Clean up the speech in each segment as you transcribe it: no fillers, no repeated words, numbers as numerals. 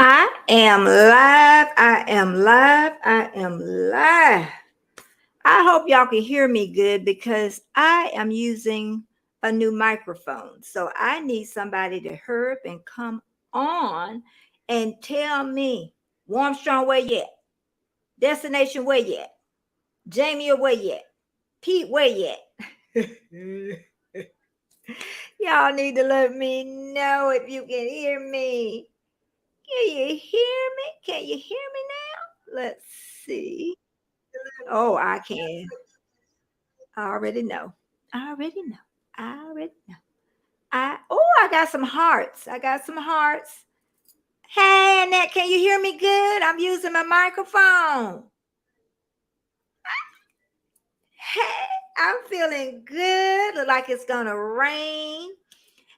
I am live. I am live. I am live. I hope y'all can hear me good because I am using a new microphone. So I need somebody to hurry up and come on and tell me, Warmstrong, where you at? Destination, where you at? Jamie, where you at? Pete, where you at? Y'all need to let me know if you can hear me. Can you hear me? Can you hear me now? Let's see. Oh, I can. I already know. I already know. I already know. I got some hearts. I got some hearts. Hey, Annette, can you hear me good? I'm using my microphone. Hey, I'm feeling good. Look like it's gonna rain.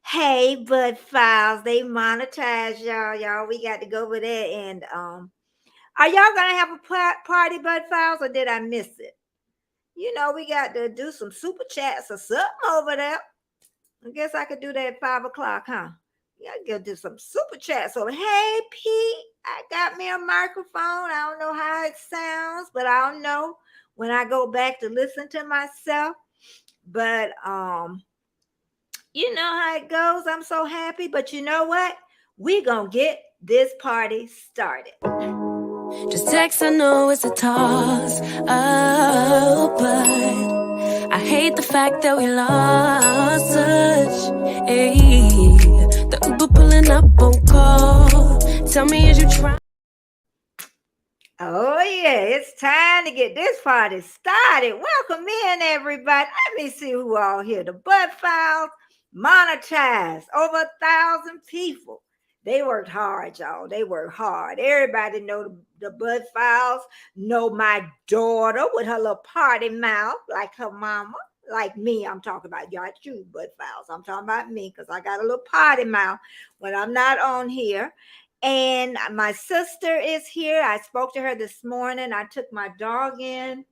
Hey, Bud Files, they monetize y'all. Y'all, we got to go over there and are y'all gonna have a party, Bud Files, or did I miss it? You know, we got to do some super chats or something over there. I guess I could do that at 5 o'clock, huh? Yeah, I gotta do some super chats. So, hey, Pete, I got me a microphone. I don't know how it sounds, but I'll know when I go back to listen to myself. But you know how it goes. I'm so happy. But you know what? We gonna get this party started. Just text, I know it's a toss up, but I hate the fact that we lost touch. Ayy, the Uber pulling up on call. Tell me, is you trying? Oh yeah, it's time to get this party started. Welcome in, everybody. Let me see who all here. The Bud Files monetized over 1,000 people. They worked hard, y'all. They worked hard. Everybody know the Bud Files. Know my daughter with her little party mouth, like her mama, like me. I'm talking about y'all, you Bud Files. I'm talking about me because I got a little potty mouth when I'm not on here. And my sister is here. I spoke to her this morning. I took my dog in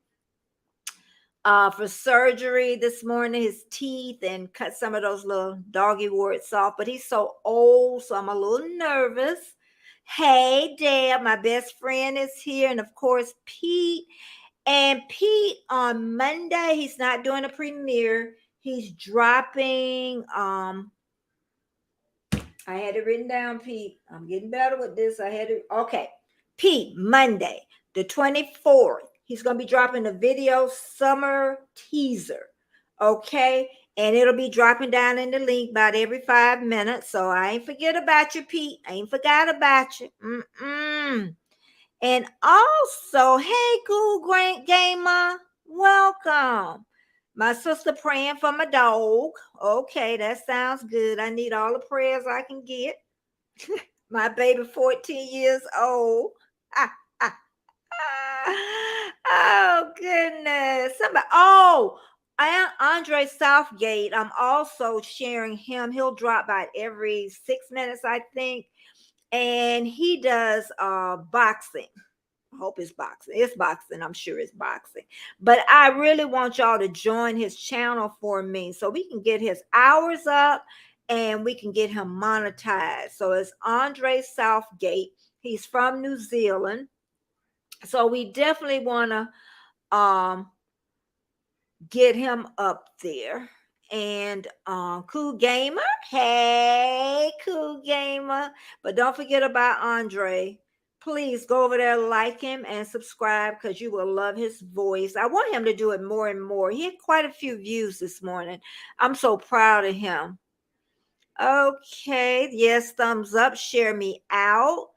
for surgery this morning, his teeth, and cut some of those little doggy warts off. But he's so old, so I'm a little nervous. Hey, Deb, my best friend is here. And of course, Pete. And Pete on Monday, he's not doing a premiere. He's dropping I had it written down, Pete. I'm getting better with this. I had it. Okay. Pete, Monday, the 24th. He's going to be dropping a video summer teaser. Okay. And it'll be dropping down in the link about every 5 minutes. So I ain't forget about you, Pete. I ain't forgot about you. And also, hey, cool great gamer. Welcome. My sister praying for my dog. Okay, that sounds good. I need all the prayers I can get. My baby, 14 years old. Oh, goodness. Andre Southgate. I'm also sharing him. He'll drop by every 6 minutes, I think. And he does boxing. I hope it's boxing. It's boxing. I'm sure it's boxing. But I really want y'all to join his channel for me so we can get his hours up and we can get him monetized. So it's Andre Southgate. He's from New Zealand. So we definitely want to get him up there. And Cool Gamer. Hey, Cool Gamer. But don't forget about Andre. Please go over there, like him, and subscribe because you will love his voice. I want him to do it more and more. He had quite a few views this morning. I'm so proud of him. Okay. Yes, thumbs up. Share me out.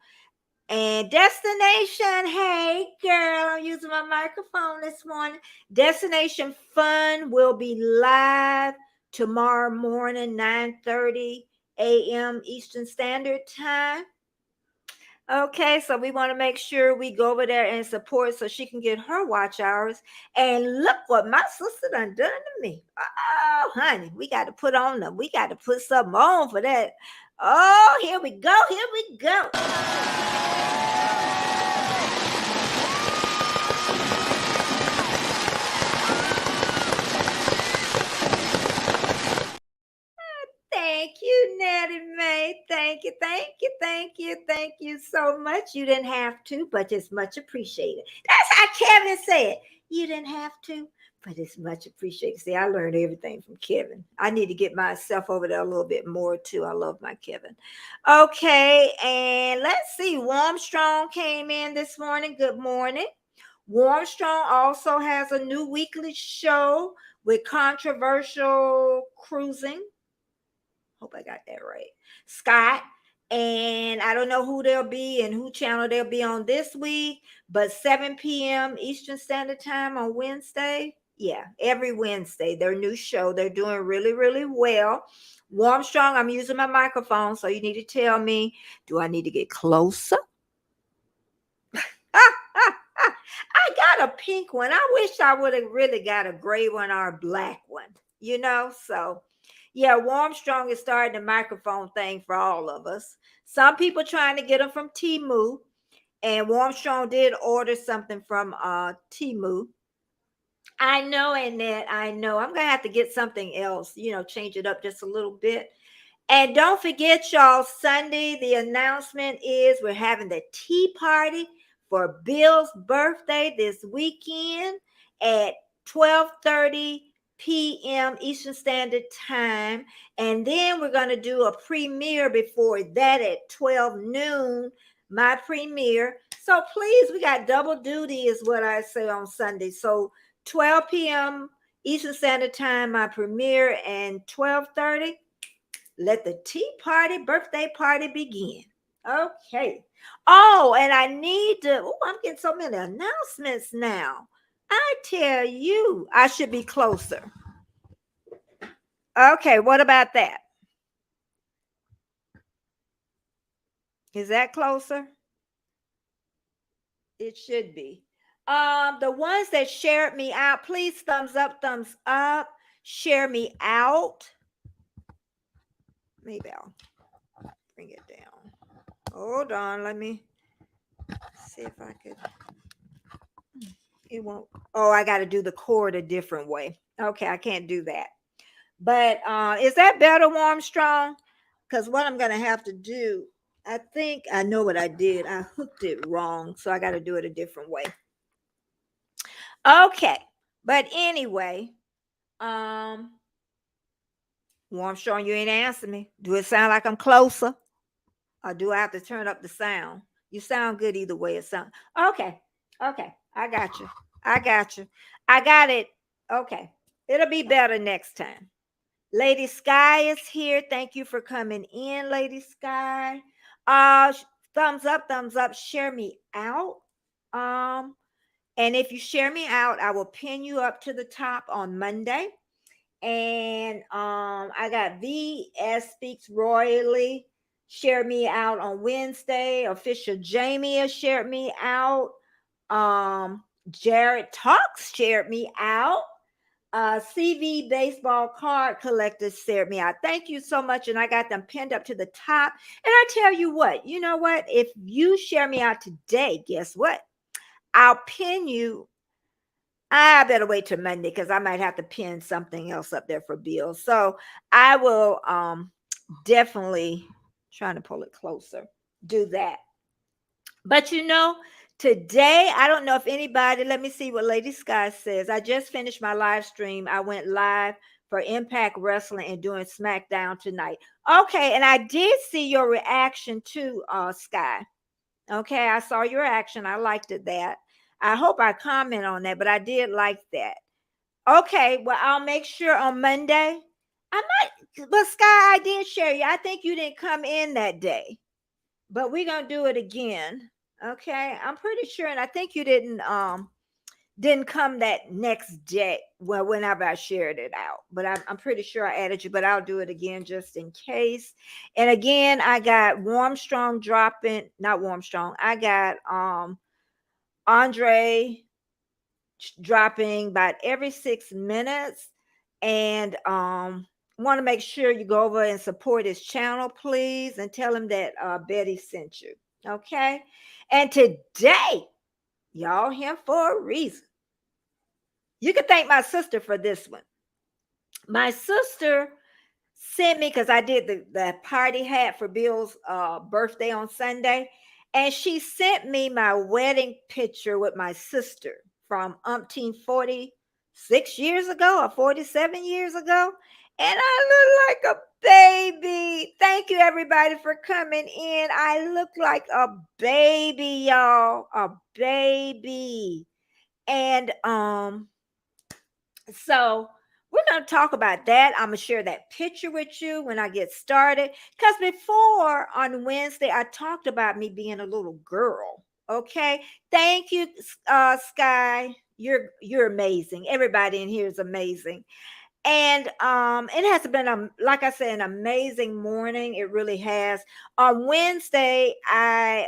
And Destination, hey girl, I'm using my microphone this morning. Destination Fun will be live tomorrow morning, 9:30 a.m. Eastern Standard Time. Okay, so we want to make sure we go over there and support so she can get her watch hours. And look what my sister done to me. Oh, honey, we got to put on them. We got to put something on for that. Oh, here we go. Here we go. Thank you, Natty May. Thank you. Thank Thank you so much. You didn't have to, but it's much appreciated. That's how Kevin said. You didn't have to, but it's much appreciated. See, I learned everything from Kevin. I need to get myself over there a little bit more too. I love my Kevin. Okay, and let's see. Warm Strong came in this morning. Good morning. Warm Strong also has a new weekly show with controversial cruising. Hope I got that right. Scott. And I don't know who they'll be and who channel they'll be on this week, but 7 p.m. Eastern Standard Time on Wednesday. Yeah, every Wednesday, their new show. They're doing really, really well. Warm Strong, I'm using my microphone, so you need to tell me, do I need to get closer? I got a pink one. I wish I would have really got a gray one or a black one, So, yeah, Warm Strong is starting the microphone thing for all of us. Some people trying to get them from Temu, and Warm Strong did order something from Temu. I know, Annette. I know. I'm gonna have to get something else, change it up just a little bit. And don't forget, y'all, Sunday, the announcement is we're having the tea party for Bill's birthday this weekend at 12:30 p.m. Eastern Standard Time. And then we're going to do a premiere before that at 12 noon, my premiere. So please, we got double duty is what I say on Sunday. So 12 p.m. Eastern Standard Time, my premiere, and 12:30. Let the tea party, birthday party begin. Okay. Oh, and I need to, I'm getting so many announcements now. I tell you, I should be closer. Okay, what about that? Is that closer? It should be. The ones that shared me out, please thumbs up, share me out. Maybe I'll bring it down. Hold on, let me see if I could. It won't. Oh, I got to do the cord a different way. Okay, I can't do that. But is that better, Warm Strong? Because what I'm going to have to do, I think I know what I did. I hooked it wrong, so I got to do it a different way. Okay, but anyway, Warm Strong, you ain't answering me. Do it sound like I'm closer? Or do I have to turn up the sound? You sound good either way it sounds. Okay. I got you. I got it. Okay. It'll be better next time. Lady Sky is here. Thank you for coming in, Lady Sky. Thumbs up, share me out. And if you share me out, I will pin you up to the top on Monday. And I got VS Speaks Royally. Share me out on Wednesday. Official Jamie has shared me out. Jared Talks shared me out. CV Baseball Card Collectors shared me out. Thank you so much. And I got them pinned up to the top. And I tell you what, you know what? If you share me out today, guess what? I'll pin you. I better wait till Monday because I might have to pin something else up there for Bill. So I will definitely trying to pull it closer, do that. But today, I don't know if anybody, let me see what Lady Sky says. I just finished my live stream. I went live for Impact Wrestling and doing SmackDown tonight. Okay, and I did see your reaction to Sky. Okay, I saw your reaction. I liked that. I hope I comment on that, but I did like that. Okay, well, I'll make sure on Monday. I might, but Sky, I did share you. I think you didn't come in that day, but we're gonna do it again. Okay, I'm pretty sure, and I think you didn't come that next day. Well, whenever I shared it out, but I'm pretty sure I added you. But I'll do it again just in case. And again, I got Warm Strong dropping, not Warm Strong. I got Andre dropping about every 6 minutes, and want to make sure you go over and support his channel, please, and tell him that Betty sent you. Okay, and today, y'all here for a reason. You can thank my sister for this one. My sister sent me, because I did the party hat for Bill's birthday on Sunday. And she sent me my wedding picture with my sister from umpteen 46 years ago or 47 years ago. And I look like a baby. Thank you, everybody, for coming in. I look like a baby, y'all. A baby. And so we're going to talk about that. I'm going to share that picture with you when I get started. Because before on Wednesday, I talked about me being a little girl. Okay. Thank you, Sky. You're amazing. Everybody in here is amazing. And it has been like I said, an amazing morning. It really has. On Wednesday, I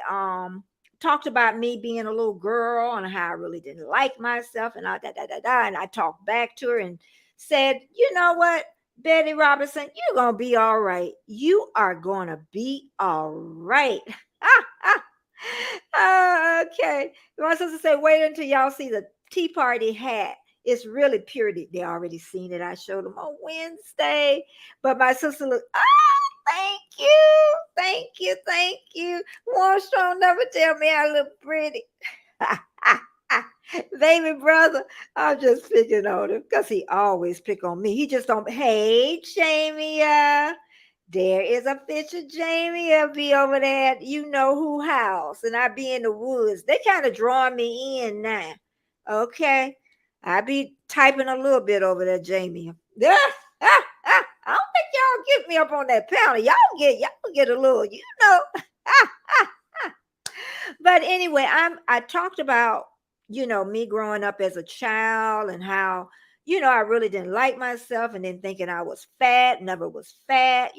talked about me being a little girl and how I really didn't like myself and all and I talked back to her and said, you know what, Betty Robinson, you're gonna be all right. You are gonna be all right. Okay. My sister said, wait until y'all see the tea party hat. It's really pure. They already seen it. I showed them on Wednesday. But my sister looked, thank you. Thank you. Thank you. Armstrong never tell me I look pretty. Baby brother, I'm just picking on him because he always pick on me. He just don't. Hey, Jamie. There is a picture, Jamie. I'll be over there at you know who house, and I be in the woods. They kind of drawing me in now. Okay. I be typing a little bit over there, Jamie. I don't think y'all get me up on that panel. Y'all get a little, you know. But anyway, I talked about, me growing up as a child and how, I really didn't like myself and then thinking I was fat, never was fat.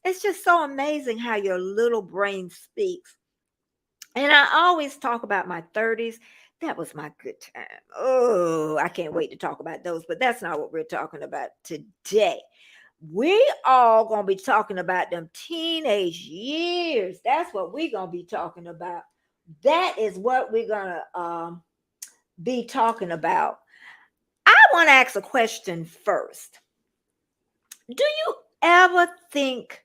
It's just so amazing how your little brain speaks. And I always talk about my 30s. That was my good time. Oh, I can't wait to talk about those, but that's not what we're talking about today. We all gonna be talking about them teenage years. That's what we're gonna be talking about. That is what we're gonna be talking about. I want to ask a question first. Do you ever think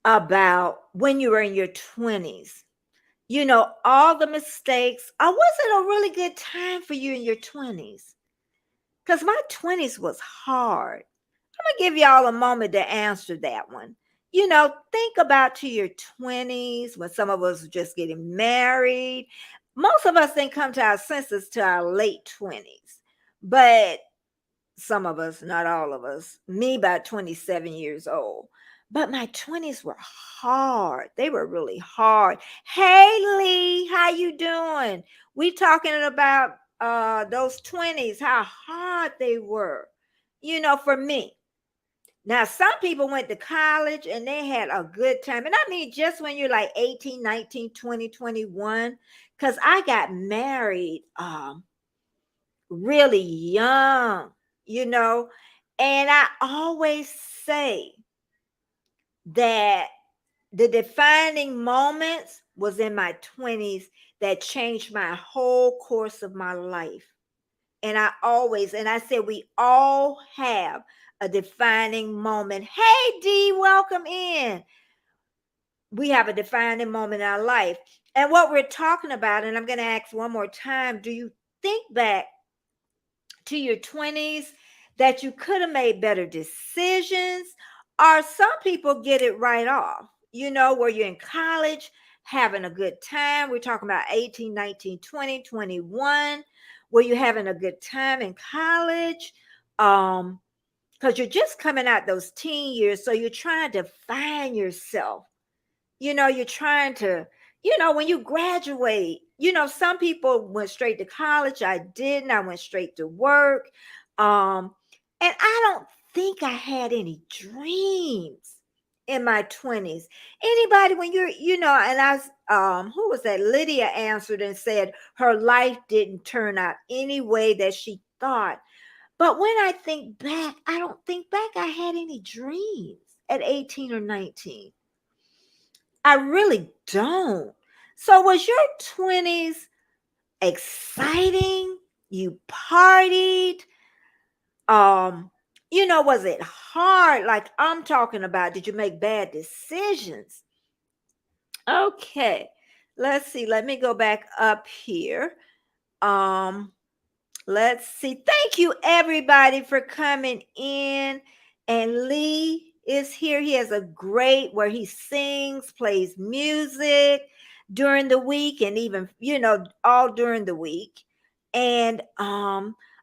about when you were in your 20s? All the mistakes, or was it a really good time for you in your 20s? Because my 20s was hard. I'm going to give y'all a moment to answer that one. Think about to your 20s when some of us were just getting married. Most of us didn't come to our senses to our late 20s, but some of us, not all of us, me about 27 years old. But my 20s were hard. They were really hard. Hey Lee, how you doing? We talking about those 20s, how hard they were, for me. Now, some people went to college and they had a good time. And I mean, just when you're like 18, 19, 20, 21, because I got married really young, and I always say that the defining moments was in my 20s that changed my whole course of my life. And I said, we all have a defining moment. Hey, D, welcome in. We have a defining moment in our life. And what we're talking about, and I'm going to ask one more time, do you think back to your 20s that you could have made better decisions? Or some people get it right off, where you're in college having a good time. We're talking about 18, 19, 20, 21, where you're having a good time in college. Because you're just coming out those teen years. So you're trying to find yourself. You're trying to, when you graduate, some people went straight to college. I didn't. I went straight to work. And I don't think I had any dreams in my 20s. Anybody, when you're, and who was that? Lydia answered and said her life didn't turn out any way that she thought. But when I think back, I don't think back I had any dreams at 18 or 19. I really don't. So was your 20s exciting? You partied? Was it hard? Like I'm talking about, did you make bad decisions? Okay, let's see. Let me go back up here. Um, let's see. Thank you, everybody, for coming in. And Lee is here. He has a great where he sings, plays music during the week, and even all during the week. And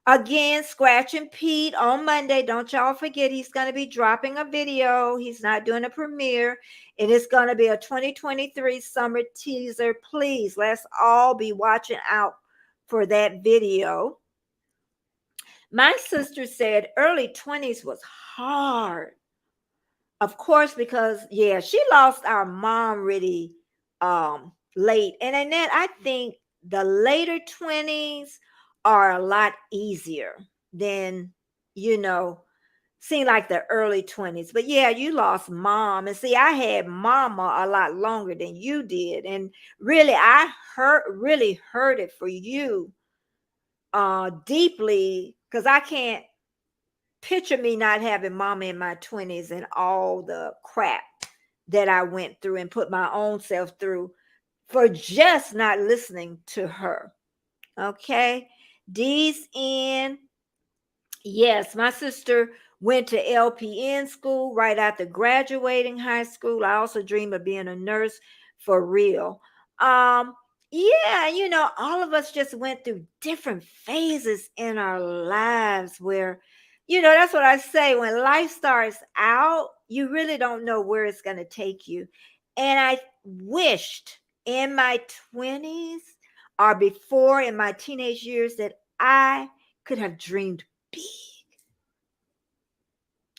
again, Scratch and Pete on Monday. Don't y'all forget, he's going to be dropping a video. He's not doing a premiere, and it's going to be a 2023 summer teaser. Please, let's all be watching out for that video. My sister said early 20s was hard. Of course, because she lost our mom really late. And then I think the later 20s are a lot easier than, seem like the early 20s. But yeah, you lost mom. And see, I had mama a lot longer than you did. And really, I really heard it for you deeply, because I can't picture me not having mama in my 20s and all the crap that I went through and put my own self through for just not listening to her. Okay. D's in. Yes, my sister went to LPN school right after graduating high school. I also dream of being a nurse for real. Yeah, all of us just went through different phases in our lives where, that's what I say. When life starts out, you really don't know where it's going to take you. And I wished in my 20s or before in my teenage years that I could have dreamed big.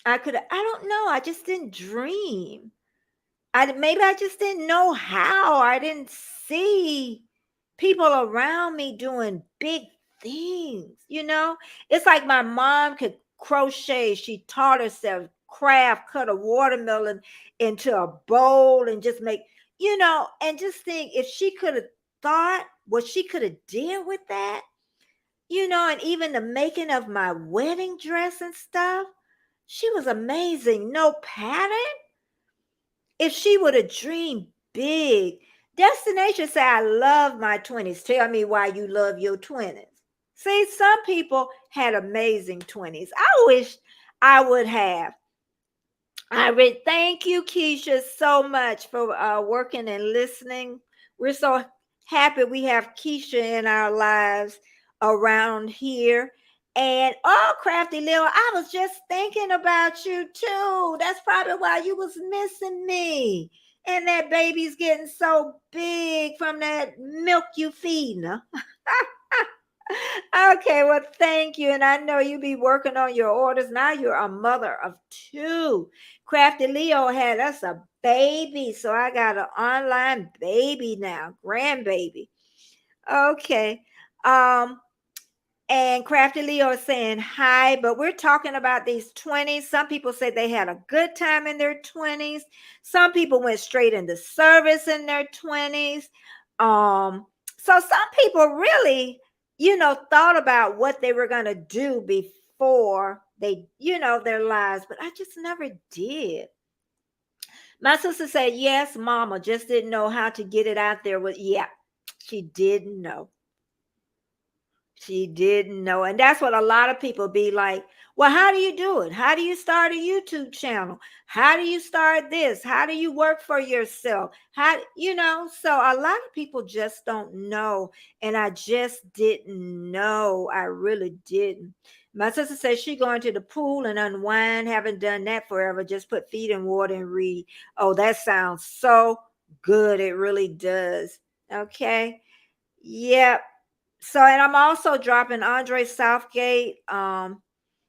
I don't know. I just didn't dream. Maybe I just didn't know how. I didn't see people around me doing big things. It's like my mom could crochet. She taught herself craft, cut a watermelon into a bowl and just make, and just think if she could have thought what she could have did with that, and even the making of my wedding dress and stuff, she was amazing. No pattern. If she would have dreamed big. Destination say, I love my 20s. Tell me why you love your 20s. See, some people had amazing 20s. I wish I would have. Thank you, Keisha, so much for working and listening. We're so happy we have Keisha in our lives around here. And Crafty Lil, I was just thinking about you too. That's probably why you was missing me. And that baby's getting so big from that milk you feeding her. Okay, well, thank you. And I know you be working on your orders. Now you're a mother of two. Crafty Leo had us a baby. So I got an online baby now, grandbaby. Okay. And Crafty Leo is saying hi, but we're talking about these 20s. Some people say they had a good time in their 20s. Some people went straight into service in their 20s. So some people really, thought about what they were going to do before they, their lives, but I just never did. My sister said, yes, mama, just didn't know how to get it out there. She didn't know. She didn't know. And that's what a lot of people be like, well, how do you do it? How do you start a YouTube channel? How do you start this? How do you work for yourself? So a lot of people just don't know. And I just didn't know. I really didn't. My sister says she going to the pool and unwind. Haven't done that forever. Just put feet in water and read. Oh, that sounds so good. It really does. Okay. Yep. So, and I'm also dropping Andre Southgate.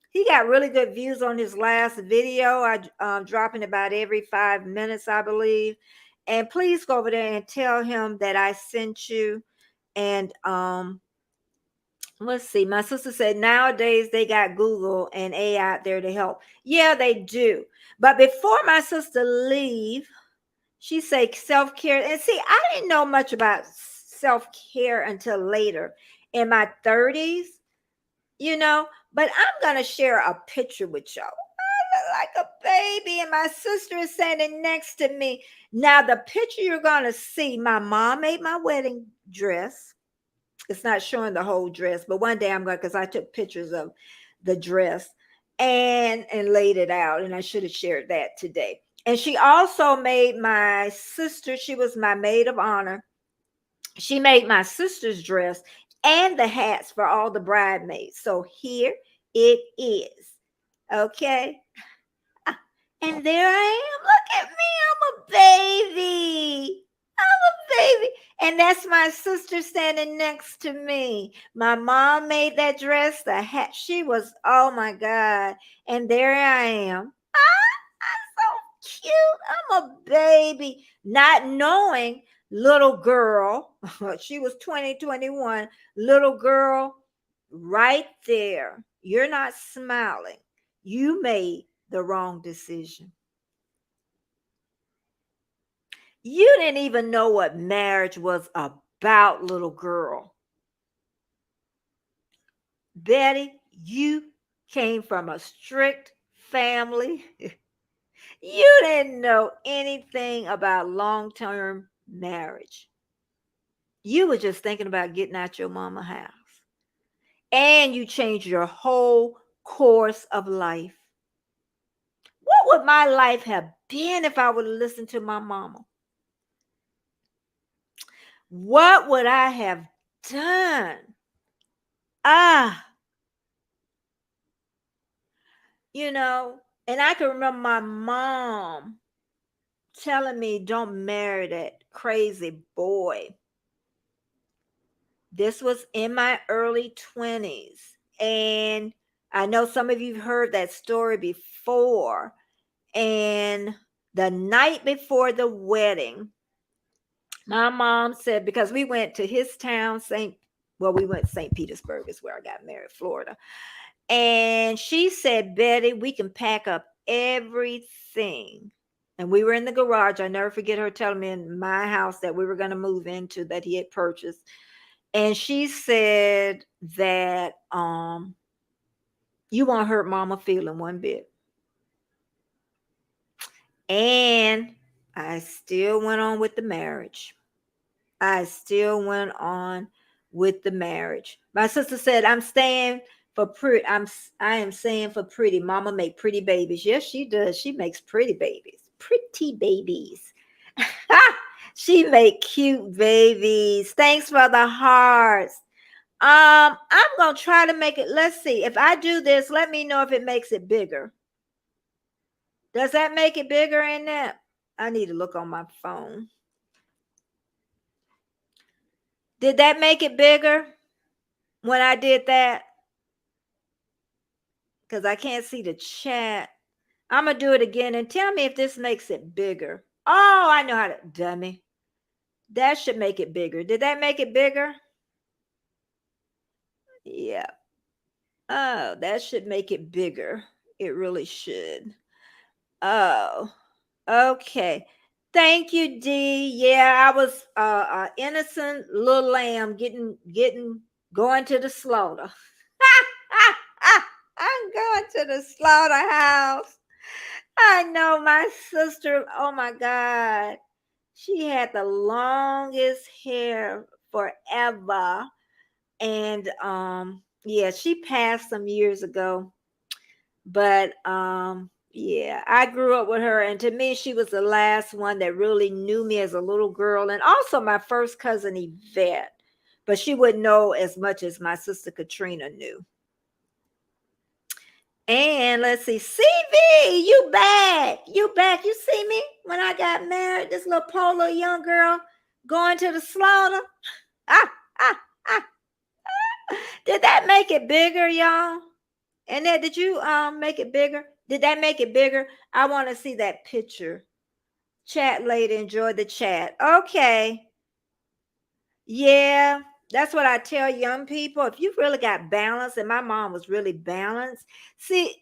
He got really good views on his last video. I'm dropping about every 5 minutes, I believe. And please go over there and tell him that I sent you. And let's see. My sister said nowadays they got Google and AI out there to help. Yeah, they do. But before my sister leave, she said self-care. And see, I didn't know much about self-care until later in my 30s. But I'm going to share a picture with y'all. I look like a baby, and my sister is standing next to me. Now, the picture you're going to see, my mom made my wedding dress. It's not showing the whole dress, but one day I'm going, because I took pictures of the dress and laid it out, and I should have shared that today. And she also made my sister, she was my maid of honor. She made my sister's dress and the hats for all the bridesmaids. So here it is. Okay. And there I am. Look at me. I'm a baby. I'm a baby. And that's my sister standing next to me. My mom made that dress, the hat. She was, oh my God. And there I am. I'm so cute. I'm a baby. Not knowing, little girl, she was 21, little girl, right there. You're not smiling. You made the wrong decision. You didn't even know what marriage was about, little girl. Betty, you came from a strict family. You didn't know anything about long-term marriage. You were just thinking about getting out your mama house. And you changed your whole course of life. What would my life have been if I would have listened to my mama? What would I have done? And I can remember my mom telling me, don't marry that crazy boy. This was in my early 20s. And I know some of you have heard that story before. And the night before the wedding, my mom said, because we went to his town, we went to St. Petersburg is where I got married, Florida. And she said, Betty, we can pack up everything. And we were in the garage. I never forget her telling me in my house that we were going to move into that he had purchased. And she said that you won't hurt mama feeling one bit. And I still went on with the marriage. My sister said, I'm staying for pretty. I am saying for pretty. Mama make pretty babies. Yes, she does. She makes pretty babies. Pretty babies. She make cute babies. Thanks for the hearts. I'm gonna try to make it. Let's see. If I do this, let me know if it makes it bigger. Does that make it bigger in that? I need to look on my phone. Did that make it bigger when I did that? Because I can't see the chat. I'm going to do it again and tell me if this makes it bigger. Oh, I know how to, dummy. That should make it bigger. Did that make it bigger? Yeah. Oh, that should make it bigger. It really should. Oh, okay. Thank you, D. Yeah, I was innocent little lamb going to the slaughter. I'm going to the slaughterhouse. I know my sister, oh my God. She had the longest hair forever. And yeah, she passed some years ago. But yeah, I grew up with her, and to me, she was the last one that really knew me as a little girl, and also my first cousin Yvette. But she wouldn't know as much as my sister Katrina knew. And let's see, CV, you back. You back. You see me when I got married, this little polo young girl going to the slaughter. Ah, ah, ah. Did that make it bigger, y'all? And then did you make it bigger? Did that make it bigger? I want to see that picture. Chat later. Enjoy the chat. Okay. Yeah, that's what I tell young people. If you've really got balance, and my mom was really balanced. See,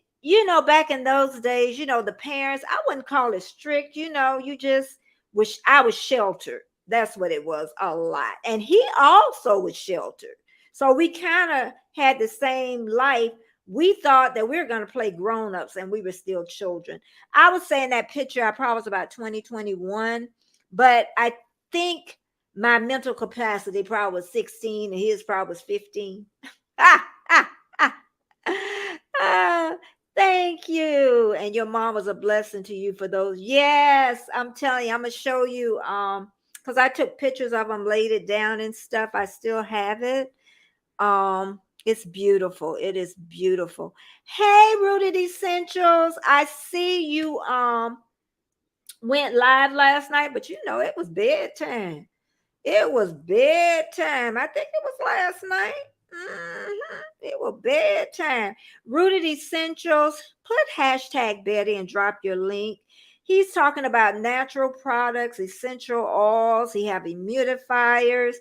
back in those days, the parents, I wouldn't call it strict, you just I was sheltered. That's what it was, a lot. And he also was sheltered. So we kind of had the same life. We thought that we were going to play grown-ups and we were still children. I was saying that picture, I probably was about 2021, but I think my mental capacity probably was 16 and his probably was 15. Ah, ah, ah. Ah, thank you. And your mom was a blessing to you for those. Yes, I'm telling you, I'm gonna show you. Because I took pictures of them, laid it down and stuff. I still have it. It's beautiful. It is beautiful. Hey, Rooted Essentials. I see you went live last night, but you know it was bedtime. It was bedtime. I think it was last night. It was bedtime. Rooted Essentials. Put hashtag Betty and drop your link. He's talking about natural products, essential oils. He have humidifiers,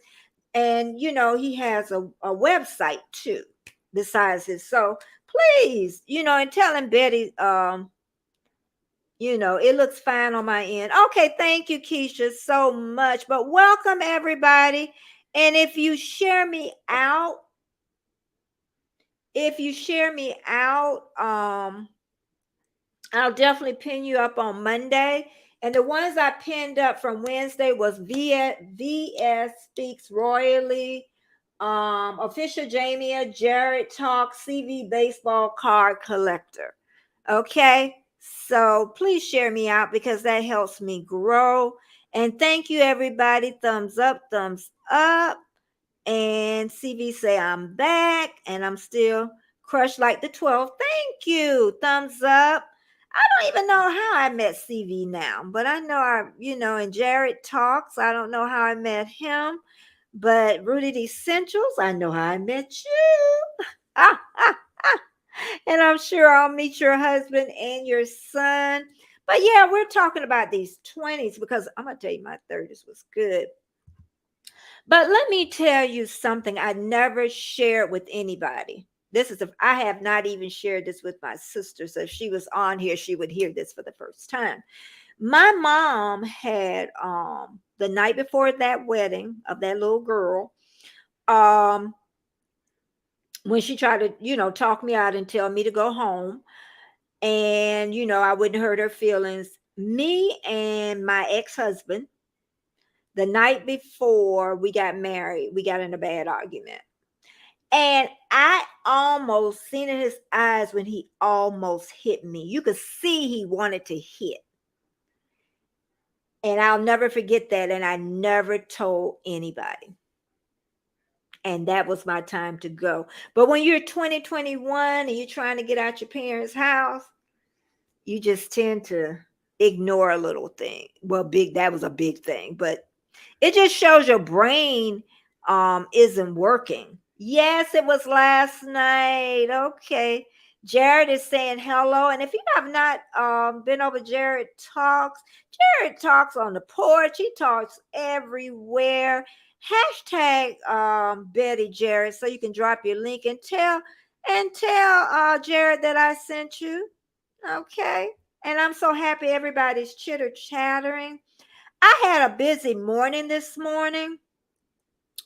and you know he has a website too. Besides this, so please, and tell him Betty, it looks fine on my end. Okay, thank you, Keisha, so much. But welcome everybody. And if you share me out, I'll definitely pin you up on Monday. And the ones I pinned up from Wednesday was VS Speaks Royally, Official Jamia, Jared Talk, CV Baseball Card Collector. Okay, so please share me out because that helps me grow. And thank you, everybody. Thumbs up, thumbs up. And CV say I'm back and I'm still crushed like the 12th. Thank you. Thumbs up. I don't even know how I met CV now, but I know and Jared Talks. I don't know how I met him, but Rooted Essentials, I know how I met you. And I'm sure I'll meet your husband and your son. But yeah, we're talking about these 20s because I'm going to tell you my 30s was good. But let me tell you something I never shared with anybody. I have not even shared this with my sister. So if she was on here, she would hear this for the first time. My mom had the night before that wedding of that little girl, when she tried to, talk me out and tell me to go home. And, I wouldn't hurt her feelings. Me and my ex-husband, the night before we got married, we got in a bad argument. And I almost seen in his eyes when he almost hit me. You could see he wanted to hit. And I'll never forget that. And I never told anybody. And that was my time to go. But when you're 2021 and you're trying to get out your parents' house, you just tend to ignore a little thing. Well, that was a big thing, but it just shows your brain isn't working. Yes, it was last night. Okay. Jared is saying hello. And if you have not been over Jared Talks on the porch. He talks everywhere. Hashtag Betty Jared so you can drop your link and tell Jared that I sent you. Okay. And I'm so happy everybody's chitter chattering. I had a busy morning this morning.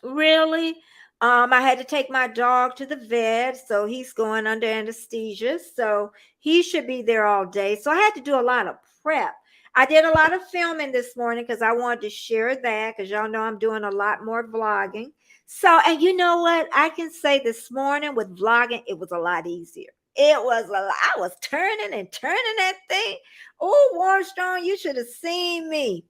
Really. I had to take my dog to the vet, so he's going under anesthesia. So he should be there all day. So I had to do a lot of prep. I did a lot of filming this morning because I wanted to share that because y'all know I'm doing a lot more vlogging. So, and you know what? I can say this morning with vlogging, it was a lot easier. I was turning and turning that thing. Oh, Warstrong, you should have seen me.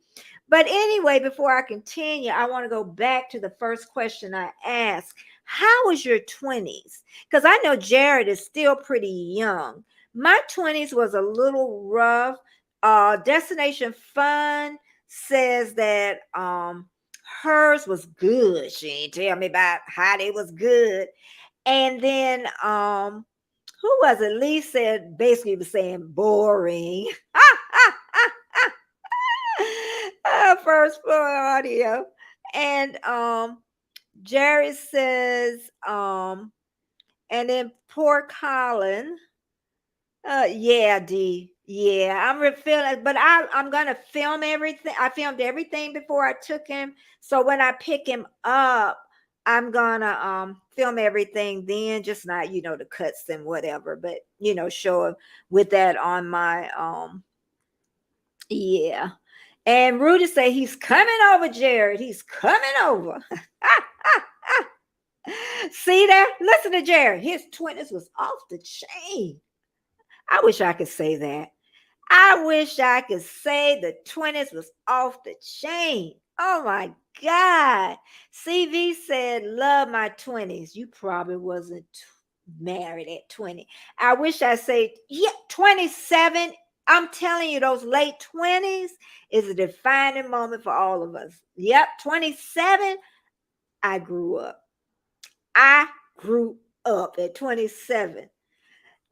But anyway, before I continue, I want to go back to the first question I asked. How was your 20s? Because I know Jared is still pretty young. My 20s was a little rough. Destination Fun says that hers was good. She ain't tell me about how it was good. And then who was it? Lee said, basically was saying boring. First floor audio. And Jerry says, and then poor Colin. Yeah, D. Yeah, I'm feeling, but I'm gonna film everything. I filmed everything before I took him. So when I pick him up, I'm gonna film everything then, just not, the cuts and whatever, but show with that on my yeah. And Rudy say he's coming over, Jared. He's coming over. See that? Listen to Jared. His 20s was off the chain. I wish I could say that. I wish I could say the 20s was off the chain. Oh my God. CV said, love my 20s. You probably wasn't married at 20. I wish I say, yeah, 27. I'm telling you, those late 20s is a defining moment for all of us. Yep, 27. I grew up. I grew up at 27.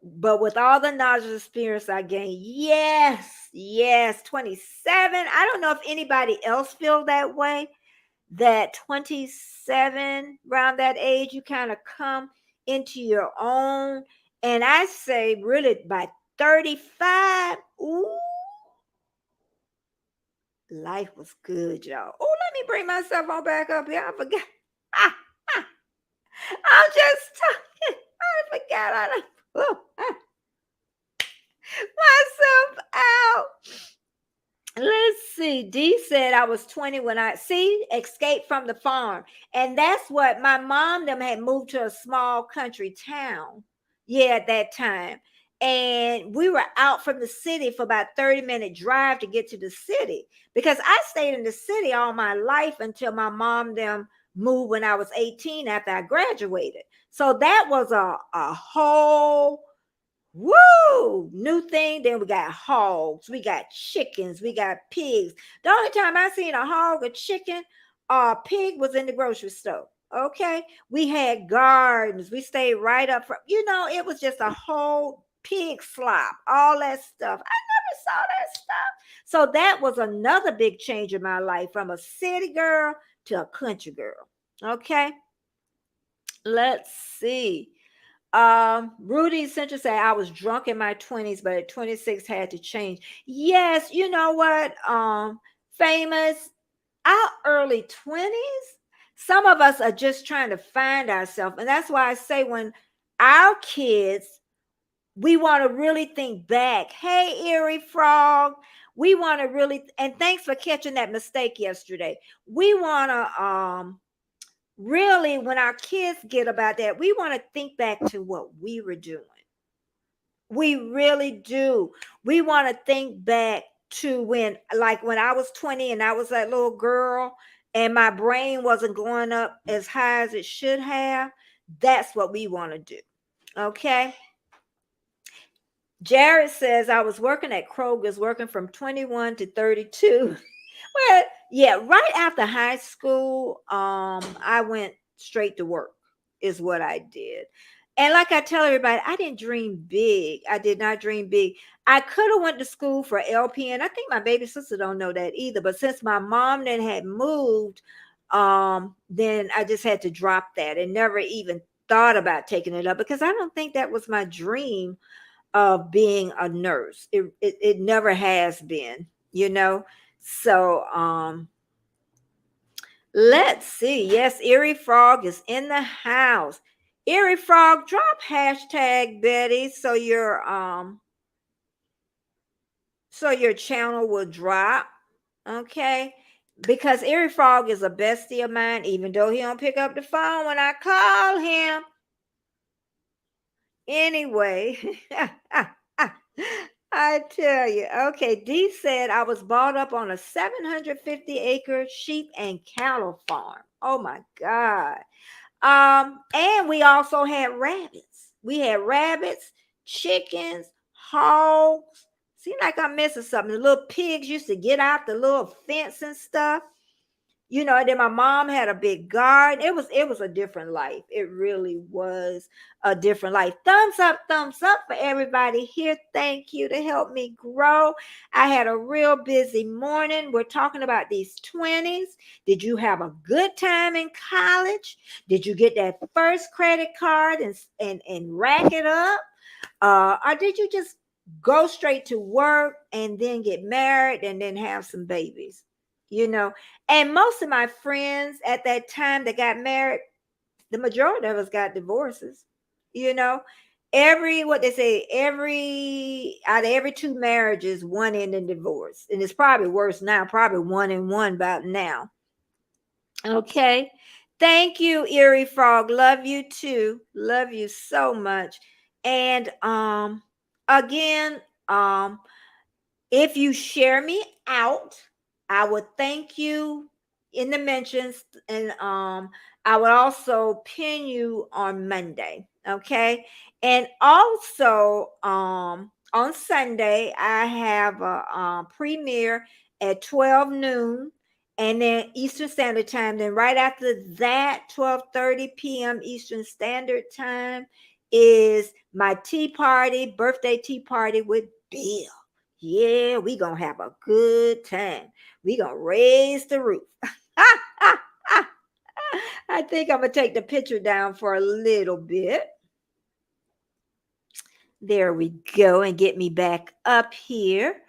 But with all the knowledge and experience I gained, yes, 27. I don't know if anybody else feel that way, that 27, around that age, you kind of come into your own. And I say really by 35, ooh, life was good, y'all. Oh, let me bring myself on back up here. I forgot. I'm just talking. I forgot. Myself out. Let's see. D said I was 20 when I escaped from the farm. And that's what my mom them had moved to a small country town. Yeah, at that time. And we were out from the city for about 30-minute drive to get to the city, because I stayed in the city all my life until my mom them moved when I was 18 after I graduated. So that was a whole new thing. Then we got hogs, we got chickens, we got pigs. The only time I seen a hog, a chicken, or a pig was in the grocery store. Okay, we had gardens, we stayed right up from, it was just a whole pig slop, all that stuff. I never saw that stuff. So that was another big change in my life, from a city girl to a country girl. Okay, let's see. Rudy Central said I was drunk in my 20s, but at 26 had to change. Yes, you know what? Famous, our early 20s, some of us are just trying to find ourselves. And that's why I say, when our kids, we want to really think back. Hey, Erie Frog, we want to really, and thanks for catching that mistake yesterday. We want to really, when our kids get about that, we want to think back to what we were doing. We really do. We want to think back to when I was 20 and I was that little girl and my brain wasn't going up as high as it should have. That's what we want to do. Okay. Jared says I was working at Kroger's, working from 21 to 32. Well, yeah, right after high school, I went straight to work, is what I did. And like I tell everybody, I didn't dream big. I did not dream big. I could have went to school for LPN. I think my baby sister don't know that either. But since my mom then had moved, then I just had to drop that and never even thought about taking it up, because I don't think that was my dream of being a nurse. It never has been, So let's see. Yes, Erie Frog is in the house. Erie Frog, drop hashtag Betty so your channel will drop. Okay. Because Erie Frog is a bestie of mine, even though he don't pick up the phone when I call him. Anyway, I tell you. Okay, D said I was brought up on a 750-acre sheep and cattle farm. Oh my God. And we also had rabbits. We had rabbits, chickens, hogs. Seems like I'm missing something. The little pigs used to get out the little fence and stuff. Then my mom had a big garden. It was a different life. It really was a different life. Thumbs up for everybody here. Thank you to help me grow. I had a real busy morning. We're talking about these 20s. Did you have a good time in college? Did you get that first credit card and rack it up? Or did you just go straight to work and then get married and then have some babies? And most of my friends at that time that got married, the majority of us got divorces. You know, every what they say, every out of every two marriages, one ended in divorce, and it's probably worse now. Probably one and one about now. Okay. Thank you, Erie Frog. Love you too. Love you so much. And again, if you share me out, I would thank you in the mentions, and I would also pin you on Monday. Okay. And also on Sunday, I have a premiere at 12 noon, and then Eastern Standard Time. Then right after that, 12:30 p.m. Eastern Standard Time is my tea party, birthday tea party with Bill. Yeah, we gonna have a good time. We gonna raise the roof. I think I'm gonna take the picture down for a little bit. There we go, and get me back up here.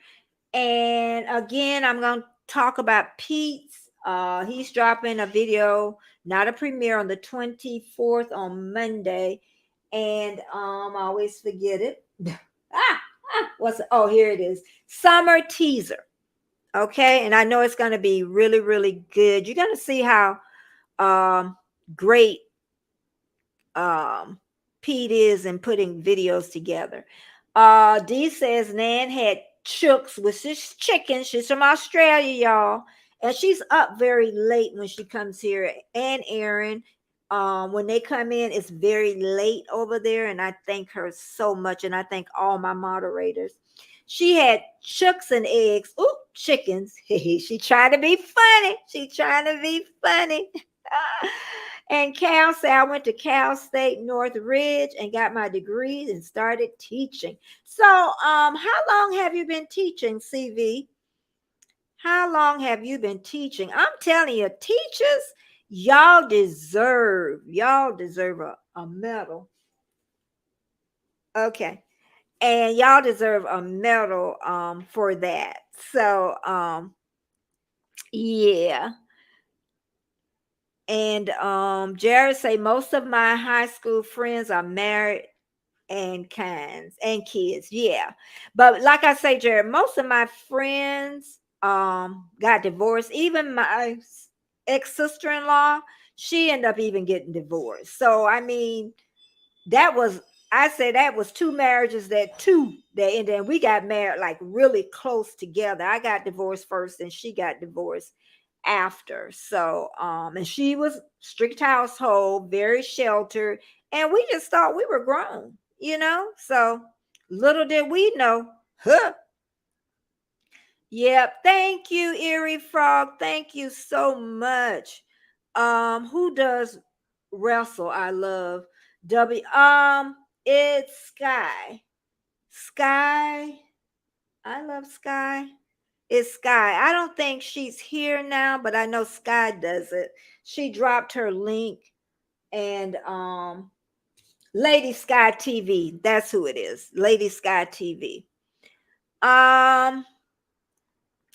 And again, I'm gonna talk about Pete's. He's dropping a video, not a premiere, on the 24th on Monday. And I always forget it. Oh, here it is. Summer teaser. Okay, and I know it's going to be really, really good. You're going to see how great um, Pete is in putting videos together. Dee says Nan had chooks, which is chicken. She's from Australia, y'all, and she's up very late when she comes here. And Aaron, when they come in, it's very late over there, and I thank her so much, and I thank all my moderators. She had chooks and eggs. Ooh, chickens. She trying to be funny. She trying to be funny. And Cal said, I went to Cal State Northridge and got my degree and started teaching. So, how long have you been teaching, CV? How long have you been teaching? I'm telling you, teachers, y'all deserve a medal. Okay. And y'all deserve a medal for that. So, yeah. And Jared say most of my high school friends are married and kids. Yeah. But like I say, Jared, most of my friends got divorced. Even my ex-sister-in-law, she ended up even getting divorced. So I mean, that was two marriages that ended, and we got married like really close together. I got divorced first and she got divorced after. So and she was strict household, very sheltered, and we just thought we were grown, so little did we know. Yep. Thank you, Erie Frog. Thank you so much. Who does wrestle? I love it's Sky. I love Sky. It's Sky. I don't think she's here now, but I know Sky does it. She dropped her link, and Lady Sky TV. That's who it is. Lady Sky TV.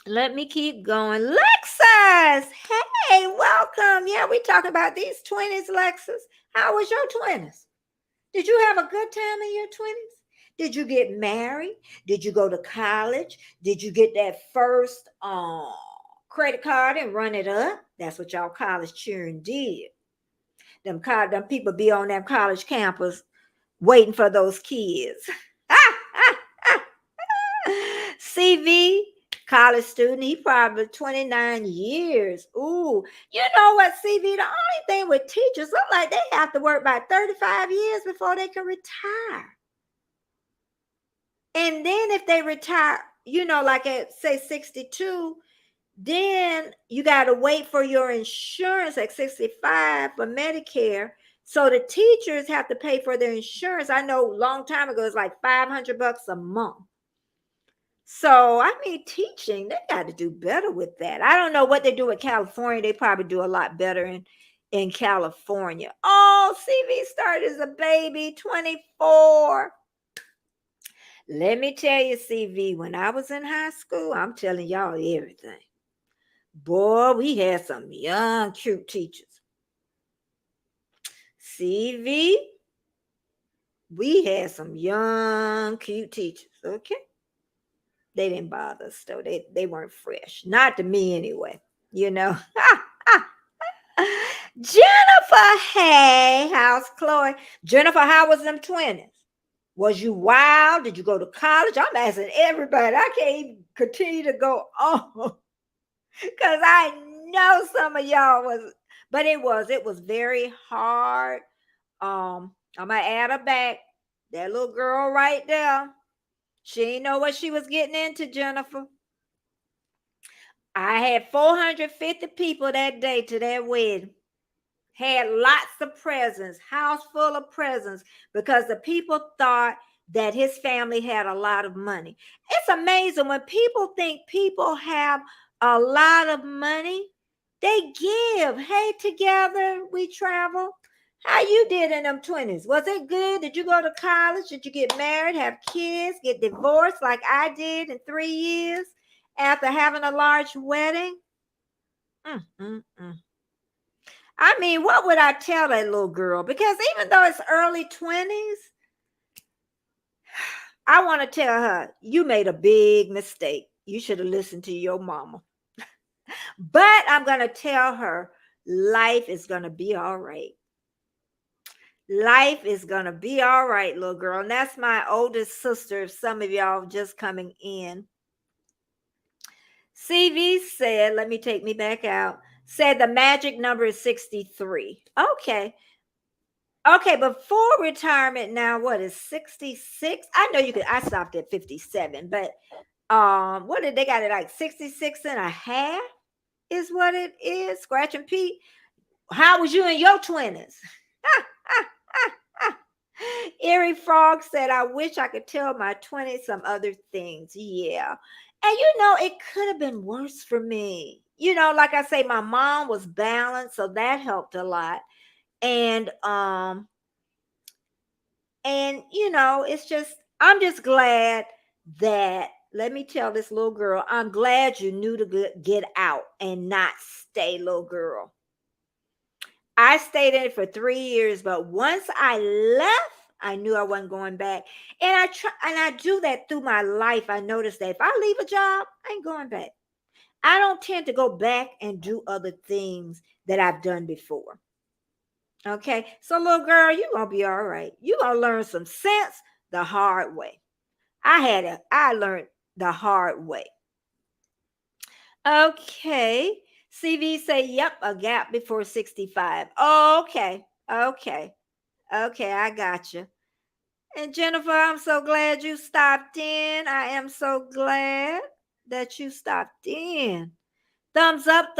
Let me keep going. Lexus, hey, welcome. Yeah, we talking about these 20s, Lexus. How was your 20s? Did you have a good time in your 20s? Did you get married? Did you go to college? Did you get that first credit card and run it up? That's what y'all college cheering did. Them people be on that college campus waiting for those kids. CV, college student, he probably 29 years. Ooh, you know what, CV? The only thing with teachers, look like they have to work about 35 years before they can retire. And then if they retire, like at say 62, then you got to wait for your insurance at 65 for Medicare. So the teachers have to pay for their insurance. I know a long time ago, it's like $500 a month. So, I mean, teaching, they got to do better with that. I don't know what they do in California. They probably do a lot better in California. Oh, CV started as a baby, 24. Let me tell you, CV, when I was in high school, I'm telling y'all everything. Boy, we had some young, cute teachers. CV, we had some young, cute teachers. Okay. They didn't bother us though. They weren't fresh. Not to me anyway. You know. Jennifer, hey, how's Chloe? Jennifer, how was them 20s? Was you wild? Did you go to college? I'm asking everybody. I can't even continue to go on because I know some of y'all was, but it was very hard. I'm gonna add her back. That little girl right there. She didn't know what she was getting into, Jennifer. I had 450 people that day to that wedding. Had lots of presents, house full of presents, because the people thought that his family had a lot of money. It's amazing when people think people have a lot of money, they give. Hey, together we travel. How you did in them 20s? Was it good? Did you go to college? Did you get married, have kids, get divorced like I did in 3 years after having a large wedding? I mean, what would I tell that little girl? Because even though it's early 20s, I want to tell her, you made a big mistake. You should have listened to your mama. But I'm going to tell her, life is going to be all right. Life is going to be all right, little girl. And that's my oldest sister, if some of y'all just coming in. CV said, let me take me back out, said the magic number is 63. Okay. Okay, before retirement now, what is 66? I know you could, I stopped at 57, but what did they got it like 66 and a half is what it is, Scratch and Pete. How was you in your 20s? Erie Frog said, I wish I could tell my 20s some other things. Yeah. And it could have been worse for me. Like I say, my mom was balanced, so that helped a lot. And it's just, I'm just glad that, let me tell this little girl, I'm glad you knew to get out and not stay, little girl. I stayed in it for 3 years, but once I left, I knew I wasn't going back. And I do that through my life. I noticed that if I leave a job, I ain't going back. I don't tend to go back and do other things that I've done before. Okay, so little girl, you're going to be all right. You're going to learn some sense the hard way. I learned the hard way. Okay, CV say, yep, a gap before 65. Oh, okay, I got you. And Jennifer, I'm so glad you stopped in. I am so glad that you stopped in. Thumbs up,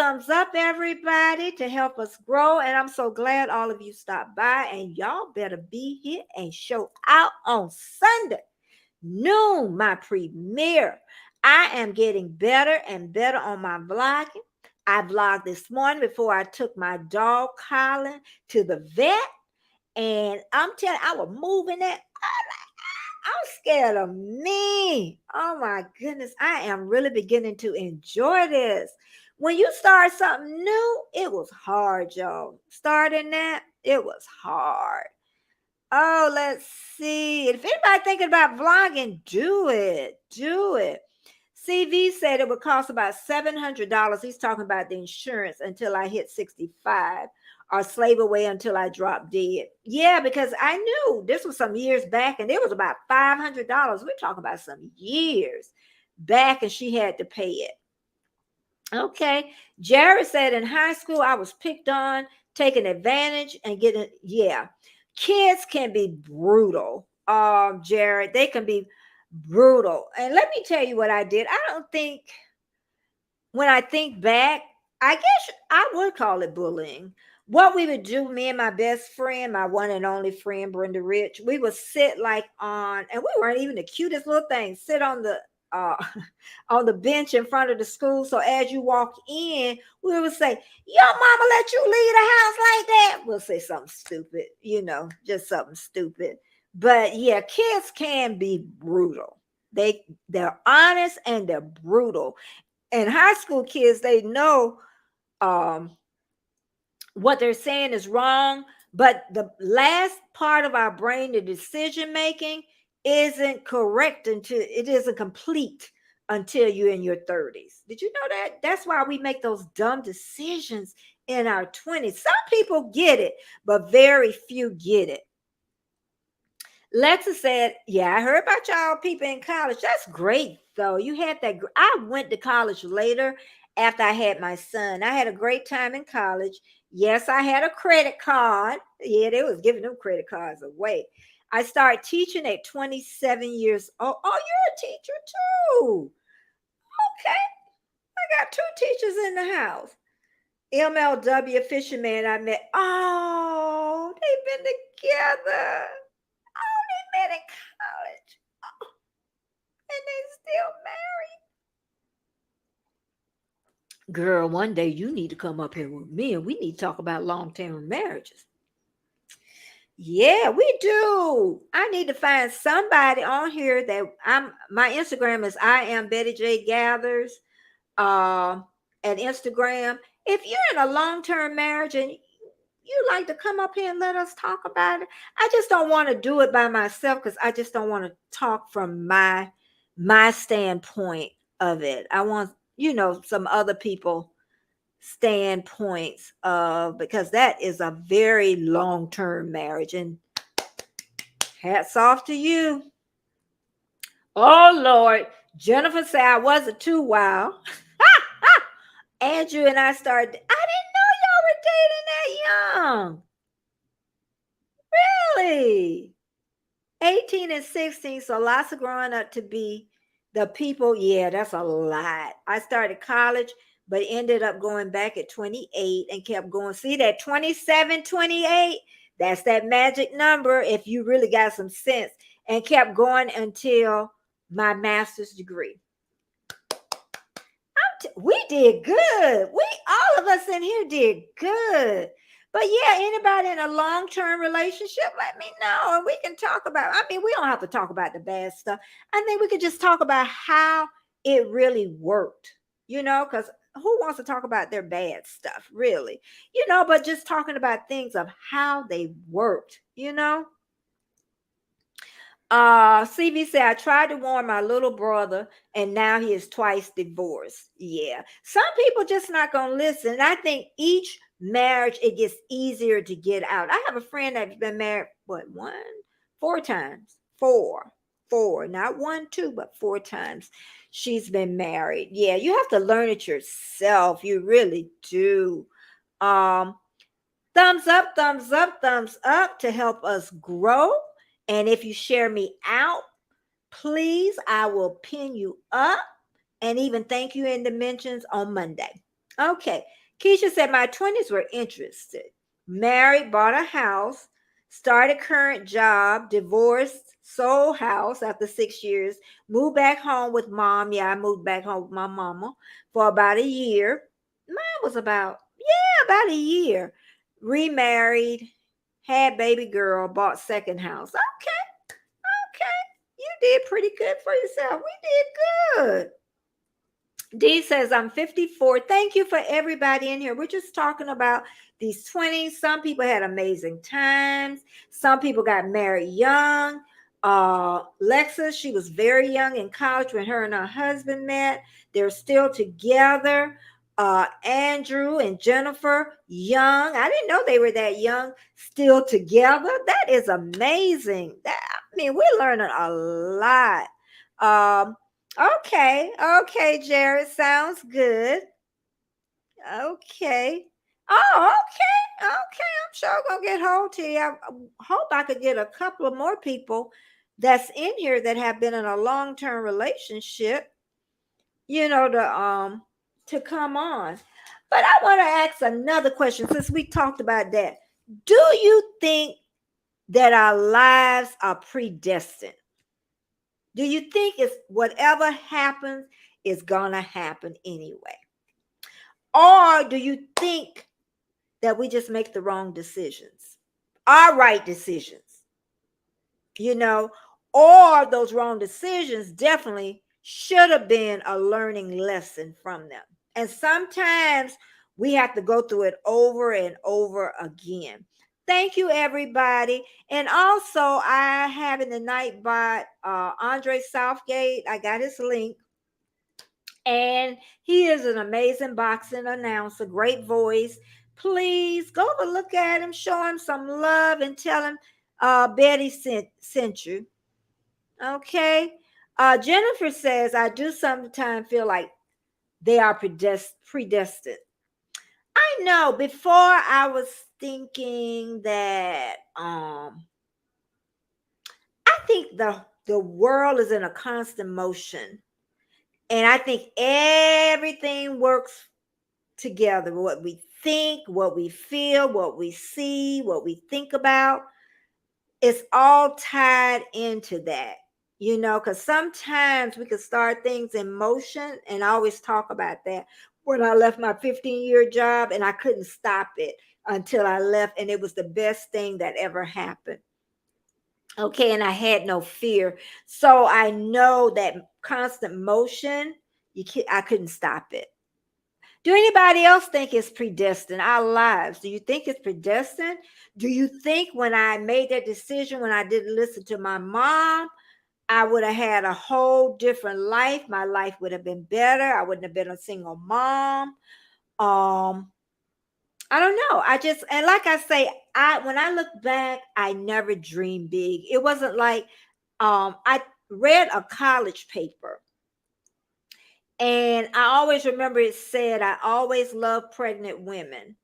everybody, to help us grow. And I'm so glad all of you stopped by. And y'all better be here and show out on Sunday noon, my premiere. I am getting better and better on my vlogging. I vlogged this morning before I took my dog Colin to the vet. And I'm telling you, I was moving it. I'm scared of me. Oh my goodness. I am really beginning to enjoy this. When you start something new, it was hard, y'all. Starting that, it was hard. Oh, let's see. If anybody thinking about vlogging, do it. Do it. CV said it would cost about $700. He's talking about the insurance until I hit 65. Or slave away until I drop dead. Yeah, because I knew this was some years back and it was about $500. We're talking about some years back and she had to pay it. Okay. Jared said in high school, I was picked on, taken advantage and getting, yeah. Kids can be brutal. Jared, they can be brutal. And let me tell you what I did. I don't think, when I think back, I guess I would call it bullying. What we would do, me and my best friend, my one and only friend, Brenda Rich, we would sit like on, and we weren't even the cutest little thing, sit on the on the bench in front of the school. So as you walk in, we would say, your mama let you leave the house like that? We'll say something stupid, just something stupid. But yeah, kids can be brutal. They're honest and they're brutal. And high school kids, they know what they're saying is wrong, But the last part of our brain, the decision making, isn't correct until it isn't complete until you're in your 30s. Did you know that? That's why we make those dumb decisions in our 20s. Some people get it, but very few get it. Lexa said, yeah, I heard about y'all people in college. That's great, though. You had that. I went to college later after I had my son. I had a great time in college. Yes, I had a credit card. Yeah, they was giving them credit cards away. I started teaching at 27 years old. Oh, you're a teacher too. Okay. I got two teachers in the house. MLW fisherman I met. Oh, they've been together. Oh, they met in college. Oh, and they still married. Girl, one day you need to come up here with me and we need to talk about long-term marriages. Yeah, we do. I need to find somebody on here that my Instagram is I am Betty J Gathers. At Instagram. If you're in a long-term marriage and you like to come up here and let us talk about it, I just don't want to do it by myself because I just don't want to talk from my standpoint of it. I want, some other people standpoints of, because that is a very long-term marriage, and hats off to you. Oh Lord, Jennifer said I wasn't too wild. Andrew and I started. I didn't know y'all were dating that young. Really? 18 and 16. So lots of growing up to be the people. Yeah, that's a lot. I started college, but ended up going back at 28 and kept going. See that 27, 28? That's that magic number if you really got some sense, and kept going until my master's degree. We did good. All of us in here did good. But yeah, anybody in a long-term relationship, let me know. And we can talk about, we don't have to talk about the bad stuff. I think we could just talk about how it really worked, because who wants to talk about their bad stuff, really? But just talking about things of how they worked. CV said, I tried to warn my little brother and now he is twice divorced. Yeah. Some people just not going to listen. And I think each marriage, it gets easier to get out. I have a friend that's been married, four times, four, not one, two, but four times she's been married. Yeah. You have to learn it yourself. You really do. Thumbs up, thumbs up, thumbs up to help us grow. And if you share me out, please, I will pin you up and even thank you in the mentions on Monday. Okay. Keisha said, my 20s were interested. Married, bought a house, started current job, divorced, sold house after 6 years, moved back home with mom. Yeah, I moved back home with my mama for about a year. Mine was about a year. Remarried, had baby girl, bought second house. Okay. You did pretty good for yourself. We did good. D says, I'm 54. Thank you for everybody in here. We're just talking about these 20s. Some people had amazing times. Some people got married young. Lexus, she was very young in college when her and her husband met. They're still together. Andrew and Jennifer, young. I didn't know they were that young, still together. That is amazing. We're learning a lot. Okay, Jared, sounds good. Okay. Oh, okay. I'm sure I'm gonna get hold to you. I hope I could get a couple of more people that's in here that have been in a long-term relationship, to come on. But I want to ask another question since we talked about that. Do you think that our lives are predestined? Do you think it's whatever happens is gonna happen anyway? Or do you think that we just make the wrong decisions? Our right decisions, or those wrong decisions definitely should have been a learning lesson from them. And sometimes we have to go through it over and over again. Thank you, everybody. And also, I have in the night bot Andre Southgate. I got his link. And he is an amazing boxing announcer, great voice. Please go over, look at him, show him some love, and tell him Betty sent you. Okay. Jennifer says, I do sometimes feel like they are predestined. I know before I was thinking that I think the world is in a constant motion. And I think everything works together. What we think, what we feel, what we see, what we think about, it's all tied into that. Because sometimes we could start things in motion, and I always talk about that. When I left my 15-year job and I couldn't stop it until I left, and it was the best thing that ever happened. Okay, and I had no fear. So I know that constant motion, I couldn't stop it. Do anybody else think it's predestined? Our lives. Do you think it's predestined? Do you think when I made that decision, when I didn't listen to my mom, I would have had a whole different life? My life would have been better. I wouldn't have been a single mom. I don't know. And like I say, when I look back, I never dreamed big. It wasn't like I read a college paper, and I always remember it said, I always love pregnant women.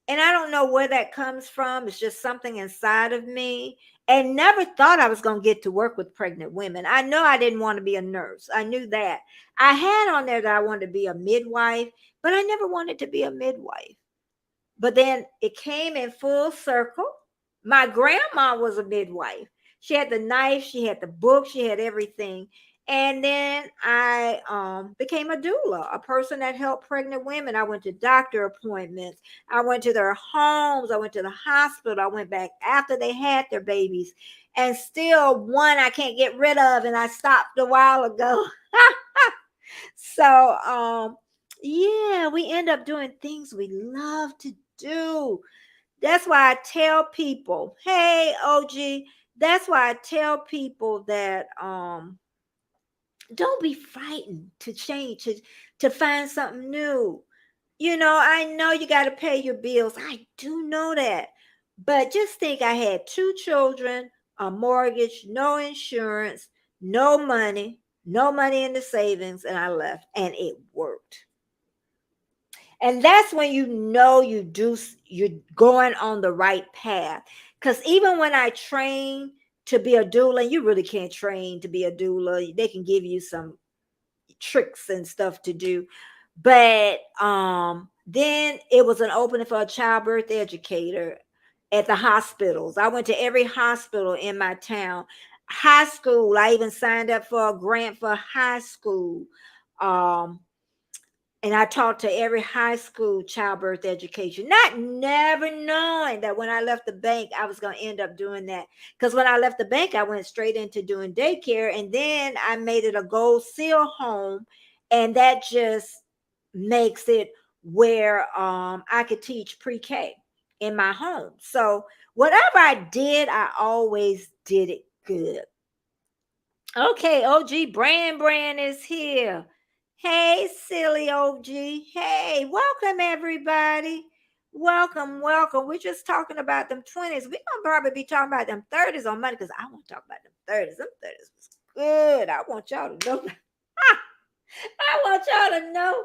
And I don't know where that comes from. It's just something inside of me. And never thought I was going to get to work with pregnant women. I know I didn't want to be a nurse. I knew that. I had on there that I wanted to be a midwife, but I never wanted to be a midwife. But then it came in full circle. My grandma was a midwife. She had the knife, she had the book, she had everything. And then I became a doula, a person that helped pregnant women. I went to doctor appointments. I went to their homes. I went to the hospital. I went back after they had their babies. And still one I can't get rid of, and I stopped a while ago. So yeah, we end up doing things we love to do. That's why I tell people, hey OG, that's why I tell people that don't be frightened to change, to find something new. I know you got to pay your bills. I do know that. But just think, I had 2 children, a mortgage, no insurance, no money in the savings, and I left, and it worked. And that's when you're going on the right path. Because even when I train to be a doula, you really can't train to be a doula. They can give you some tricks and stuff to do. But then it was an opening for a childbirth educator at the hospitals. I went to every hospital in my town. High school, I even signed up for a grant for high school. Um, and I taught to every high school childbirth education, not never knowing that when I left the bank, I was going to end up doing that. Because when I left the bank, I went straight into doing daycare. And then I made it a gold seal home. And that just makes it where I could teach pre-K in my home. So whatever I did, I always did it good. Okay, OG Brand is here. Hey, silly OG. Hey, welcome everybody. Welcome. We're just talking about them 20s. We're gonna probably be talking about them 30s on Monday because I want to talk about them 30s. Them 30s was good. I want y'all to know. I want y'all to know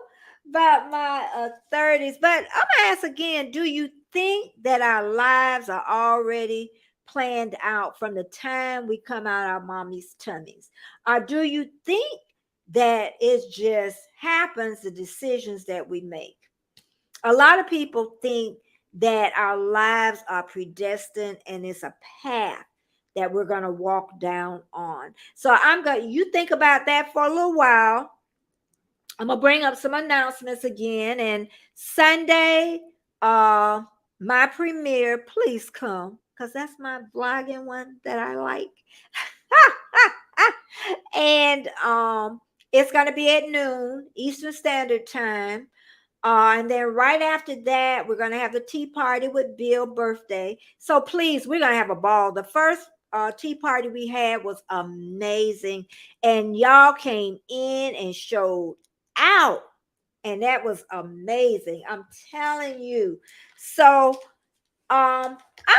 about my 30s. But I'm gonna ask again, do you think that our lives are already planned out from the time we come out our mommy's tummies? Or do you think that it just happens, the decisions that we make? A lot of people think that our lives are predestined and it's a path that we're going to walk down on. So you think about that for a little while. I'm gonna bring up some announcements again. And Sunday, my premiere, please come, because that's my vlogging one that I like. And it's gonna be at noon Eastern Standard Time. And then right after that, we're going to have the tea party with Bill birthday. So please, we're going to have a ball. The first tea party we had was amazing. And y'all came in and showed out. And that was amazing. I'm telling you. So I'm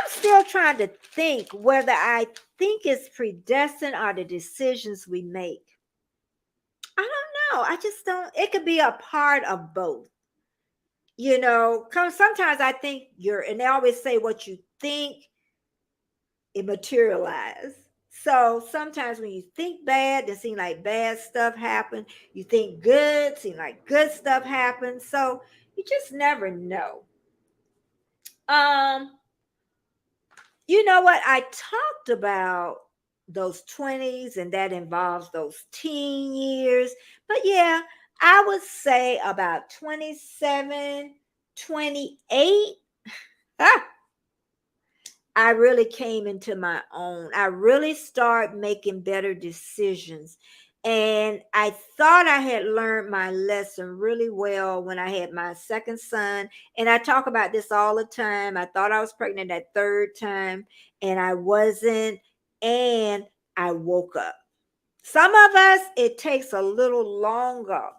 still trying to think whether I think it's predestined or the decisions we make. I don't know. I just don't. It could be a part of both. Cause sometimes I think and they always say what you think, it materialize. So sometimes when you think bad, it seems like bad stuff happen. You think good, seem like good stuff happens. So you just never know. Um, you know what? I talked about those 20s, and that involves those teen years. But yeah, I would say about 27, 28. Ah, I really came into my own. I really started making better decisions. And I thought I had learned my lesson really well when I had my second son. And I talk about this all the time. I thought I was pregnant that third time, and I wasn't. And I woke up. Some of us, it takes a little longer,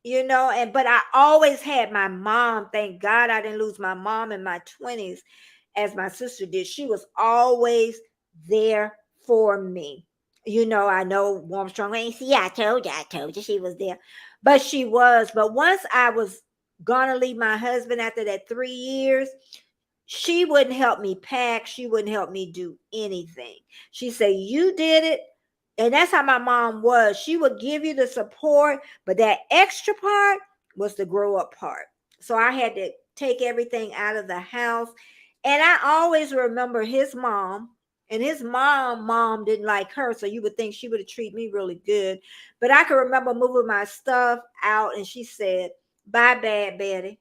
but I always had my mom. Thank God I didn't lose my mom in my 20s as my sister did. She was always there for me. I know warm, strong, and see, I told you she was there. But she was. But once I was gonna leave my husband after that 3 years, she wouldn't help me pack. She wouldn't help me do anything. She said, "You did it." And that's how my mom was. She would give you the support, but that extra part was the grow up part. So I had to take everything out of the house. And I always remember his mom, and his mom didn't like her. So you would think she would have treated me really good. But I can remember moving my stuff out, and she said, "Bye, Bad Betty."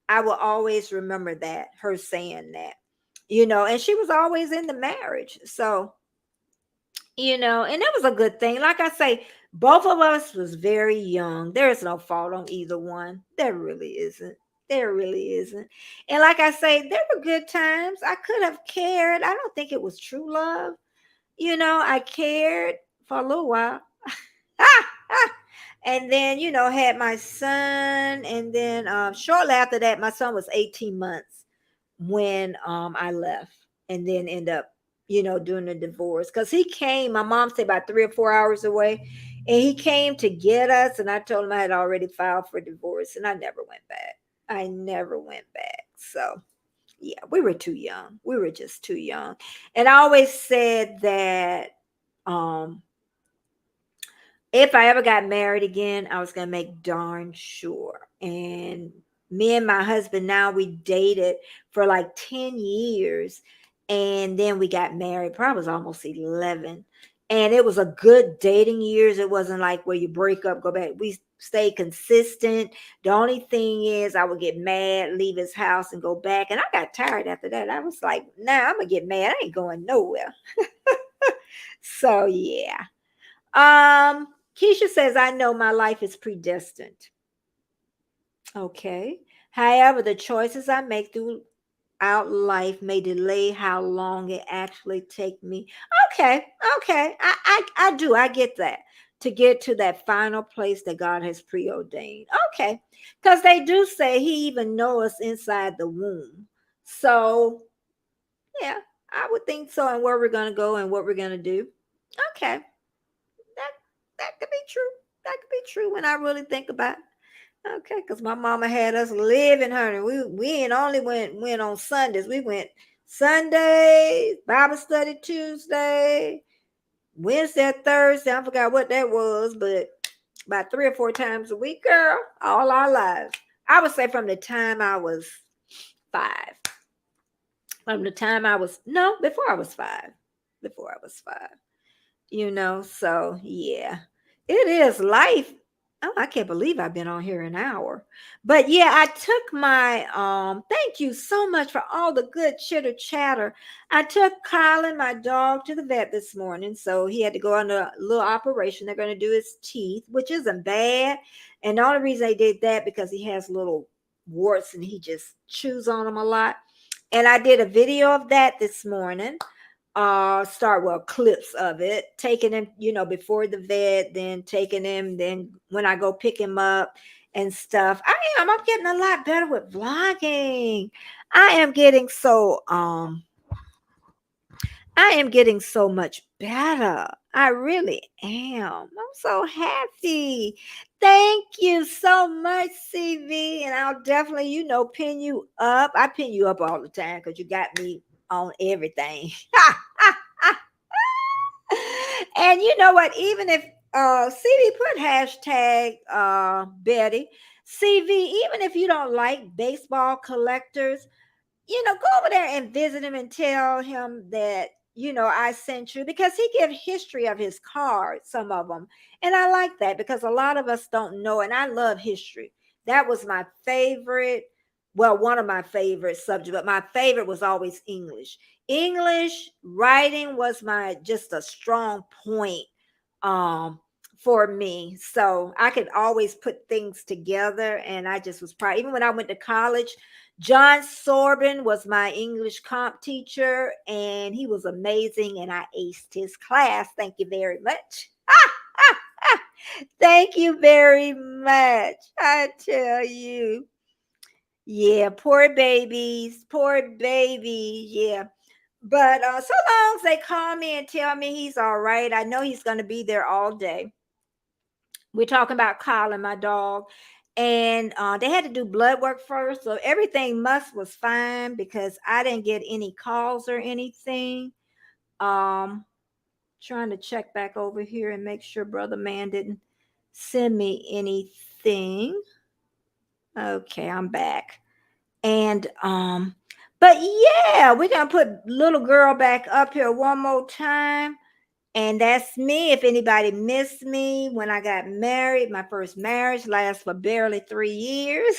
I will always remember that, her saying that, and she was always in the marriage. So, and that was a good thing. Like I say, both of us was very young. There is no fault on either one. There really isn't. There really isn't. And like I say, there were good times. I could have cared. I don't think it was true love. I cared for a little while. And then, had my son. And then shortly after that, my son was 18 months when I left, and then end up, doing the divorce. Because he came, my mom said about 3 or 4 hours away, and he came to get us. And I told him I had already filed for divorce, and I never went back. I never went back. So yeah, we were too young. We were just too young. And I always said that um if I ever got married again, I was going to make darn sure. And me and my husband now, we dated for like 10 years. And then we got married, probably was almost 11. And it was a good dating years. It wasn't like where you break up, go back. We stayed consistent. The only thing is I would get mad, leave his house and go back. And I got tired after that. I was like, nah, I'm going to get mad. I ain't going nowhere. So yeah. Keisha says, "I know my life is predestined." Okay. However, the choices I make throughout life may delay how long it actually take me. Okay. Okay. I do. I get that. To get to that final place that God has preordained. Okay. Because they do say he even knows us inside the womb. So yeah, I would think so, and where we're gonna go and what we're gonna do. Okay. That that could be true. That could be true when I really think about it. Okay, because my mama had us living, honey. We ain't only went on Sundays. We went Sunday, Bible study Tuesday, Wednesday, Thursday. I forgot what that was, but about 3 or 4 times a week, girl, all our lives. I would say from the time I was 5. From the time I was no, before I was 5. Before I was 5. So yeah, it is life. Oh, I can't believe I've been on here an hour. But yeah, I took my thank you so much for all the good chitter chatter. I took Colin, my dog, to the vet this morning. So he had to go on a little operation. They're going to do his teeth, which isn't bad. And the only reason they did that because he has little warts and he just chews on them a lot. And I did a video of that this morning. Start well clips of it, taking him, before the vet, then taking him, then when I go pick him up and stuff. I'm getting a lot better with vlogging. I am getting so I am getting so much better. I really am. I'm so happy. Thank you so much, CV. And I'll definitely, pin you up. I pin you up all the time because you got me on everything. And you know what? Even if CV put hashtag Betty, CV, even if you don't like baseball collectors, go over there and visit him and tell him that, I sent you, because he give history of his cards, some of them. And I like that because a lot of us don't know. And I love history. That was my favorite. Well, one of my favorite subjects, but my favorite was always English. English writing was just a strong point um for me. So I could always put things together, and I just was proud. Even when I went to college, John Sorbin was my English comp teacher, and he was amazing, and I aced his class. Thank you very much. Thank you very much. I tell you. Yeah, poor babies, poor baby. Yeah. But so long as they call me and tell me he's all right, I know he's going to be there all day. We're talking about Colin, my dog, and they had to do blood work first, so everything was fine because I didn't get any calls or anything. Um, Trying to check back over here and make sure Brother Man didn't send me anything. Okay, I'm back. And but yeah, we're gonna put little girl back up here one more time. And that's me. If anybody missed me when I got married, my first marriage lasted for barely 3 years.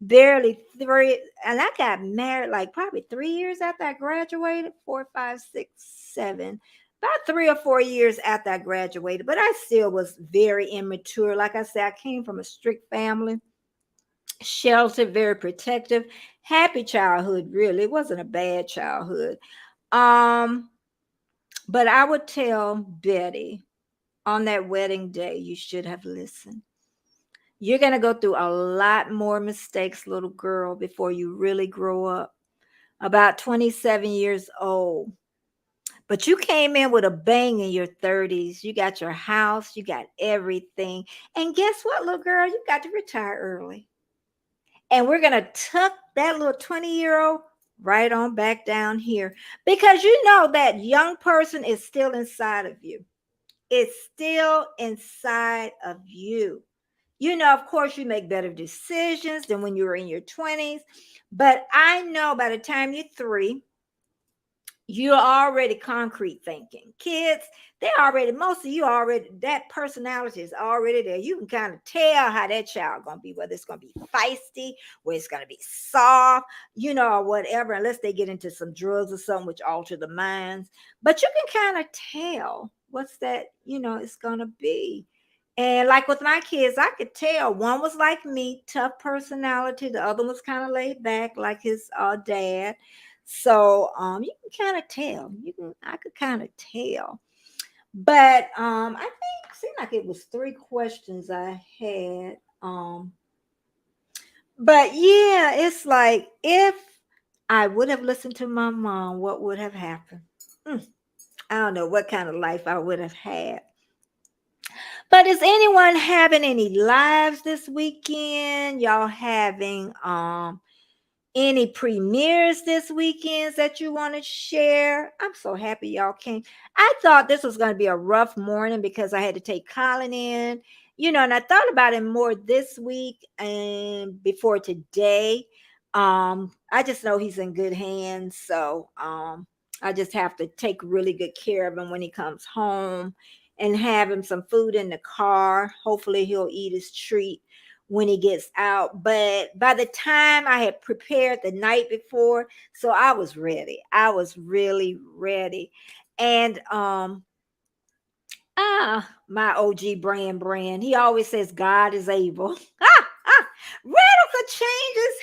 Barely three. And I got married like probably 3 years after I graduated. 4, 5, 6, 7. About 3 or 4 years after I graduated. But I still was very immature. Like I said, I came from a strict family, sheltered, very protective, happy childhood, really. It wasn't a bad childhood. Um, but I would tell Betty on that wedding day, you should have listened. You're going to go through a lot more mistakes, little girl, before you really grow up. About 27 years old. But you came in with a bang in your 30s. You got your house, you got everything. And guess what, little girl? You got to retire early. And we're going to tuck that little 20-year-old right on back down here, because you know that young person is still inside of you. It's still inside of you. Of course, you make better decisions than when you were in your 20s. But I know by the time you're 3, you're already concrete thinking. Kids, most of you already, that personality is already there. You can kind of tell how that child going to be, whether it's going to be feisty, whether it's going to be soft, or whatever, unless they get into some drugs or something which alter the minds. But you can kind of tell what's that, it's going to be. And like with my kids, I could tell one was like me, tough personality. The other was kind of laid back, like his dad. So you can kind of tell. I could kind of tell. But I think seemed like it was 3 questions I had. But yeah, it's like if I would have listened to my mom, what would have happened? I don't know what kind of life I would have had. But is anyone having any lives this weekend? Y'all having any premieres this weekend that you want to share? I'm so happy y'all came. I thought this was going to be a rough morning because I had to take Colin in, and I thought about it more this week and before today. I just know he's in good hands. So I just have to take really good care of him when he comes home and have him some food in the car. Hopefully he'll eat his treat when he gets out. But by the time I had prepared the night before, so I was ready. I was really ready. And my OG brand, he always says God is able. Radical Changes.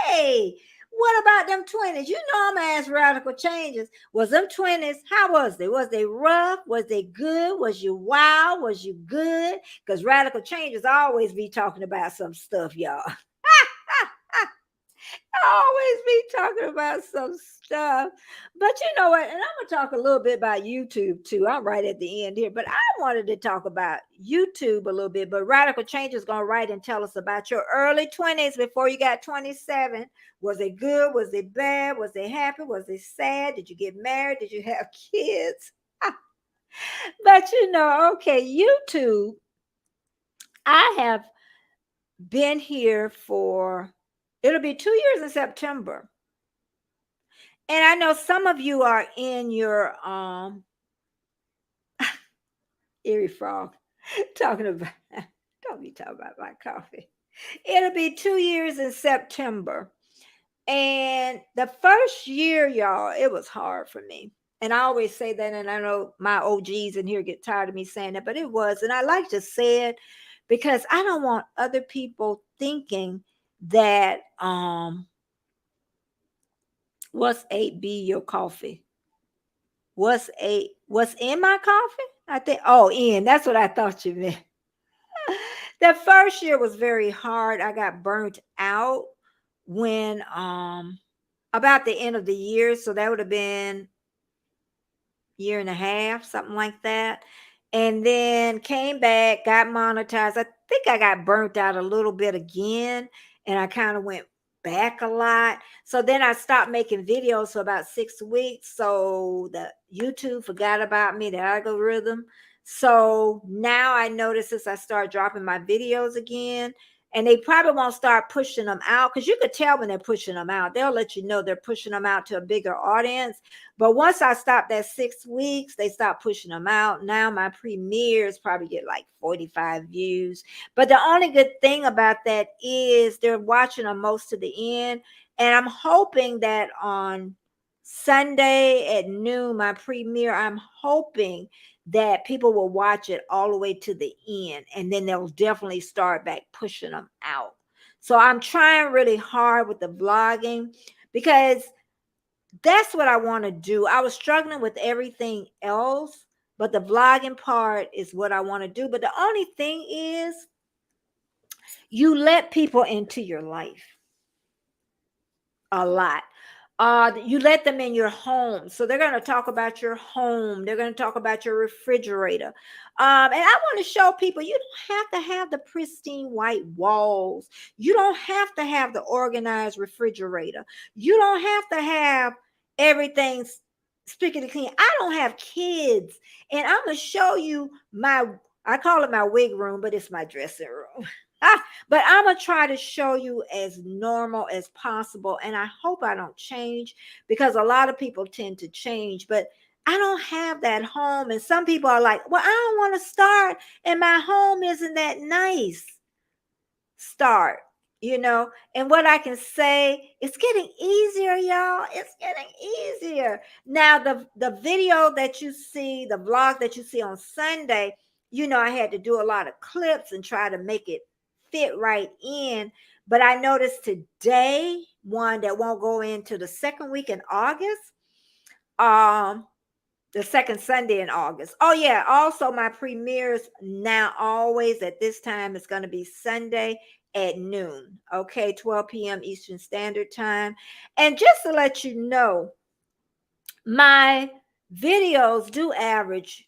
Hey, what about them 20s? You know I'm gonna ask Radical Changes. Was them 20s? How was they? Was they rough? Was they good? Was you wild? Was you good? Because Radical Changes always be talking about some stuff, y'all. Always be talking about some stuff. But you know what? And I'm going to talk a little bit about YouTube too. I'm right at the end here, but I wanted to talk about YouTube a little bit. But Radical Change is going to write and tell us about your early 20s before you got 27. Was it good? Was it bad? Was it happy? Was it sad? Did you get married? Did you have kids? But you know, okay, YouTube, I have been here for, it'll be 2 years in September. And I know some of you are in your Erie Frog talking about, don't be talking about my coffee. It'll be 2 years in September. And the first year, y'all, it was hard for me. And I always say that, and I know my OGs in here get tired of me saying that, but it was. And I like to say it because I don't want other people thinking that what's 8B your coffee? What's in my coffee? I think, oh, in, that's what I thought you meant. The first year was very hard. I got burnt out when about the end of the year. So that would have been year and a half, something like that. And then came back, got monetized. I think I got burnt out a little bit again, and I kind of went back a lot. So then I stopped making videos for about 6 weeks. So the YouTube forgot about me, the algorithm. So now I notice as I start dropping my videos again, and they probably won't start pushing them out because you could tell when they're pushing them out. They'll let you know they're pushing them out to a bigger audience. But once I stopped that 6 weeks, they stopped pushing them out. Now my premieres probably get like 45 views. But the only good thing about that is they're watching them most to the end. And I'm hoping that on Sunday at noon, my premiere, I'm hoping that people will watch it all the way to the end, and then they'll definitely start back pushing them out. So I'm trying really hard with the vlogging because that's what I want to do. I was struggling with everything else, but the vlogging part is what I want to do. But the only thing is, you let people into your life a lot. You let them in your home. So they're going to talk about your home. They're going to talk about your refrigerator. And I want to show people you don't have to have the pristine white walls. You don't have to have the organized refrigerator. You don't have to have everything spickety clean. I don't have kids. And I'm going to show you I call it my wig room, but it's my dressing room. But I'm going to try to show you as normal as possible. And I hope I don't change because a lot of people tend to change. But I don't have that home. And some people are like, well, I don't want to start. And my home isn't that nice. Start, and what I can say, it's getting easier, y'all. It's getting easier. Now, the video that you see, the vlog that you see on Sunday, I had to do a lot of clips and try to make it fit right in. But I noticed today, one that won't go into the second week in August, the second Sunday in August. Oh yeah, also my premieres now always at this time is going to be Sunday at noon. Okay, 12 p.m. Eastern Standard Time. And just to let you know, my videos do average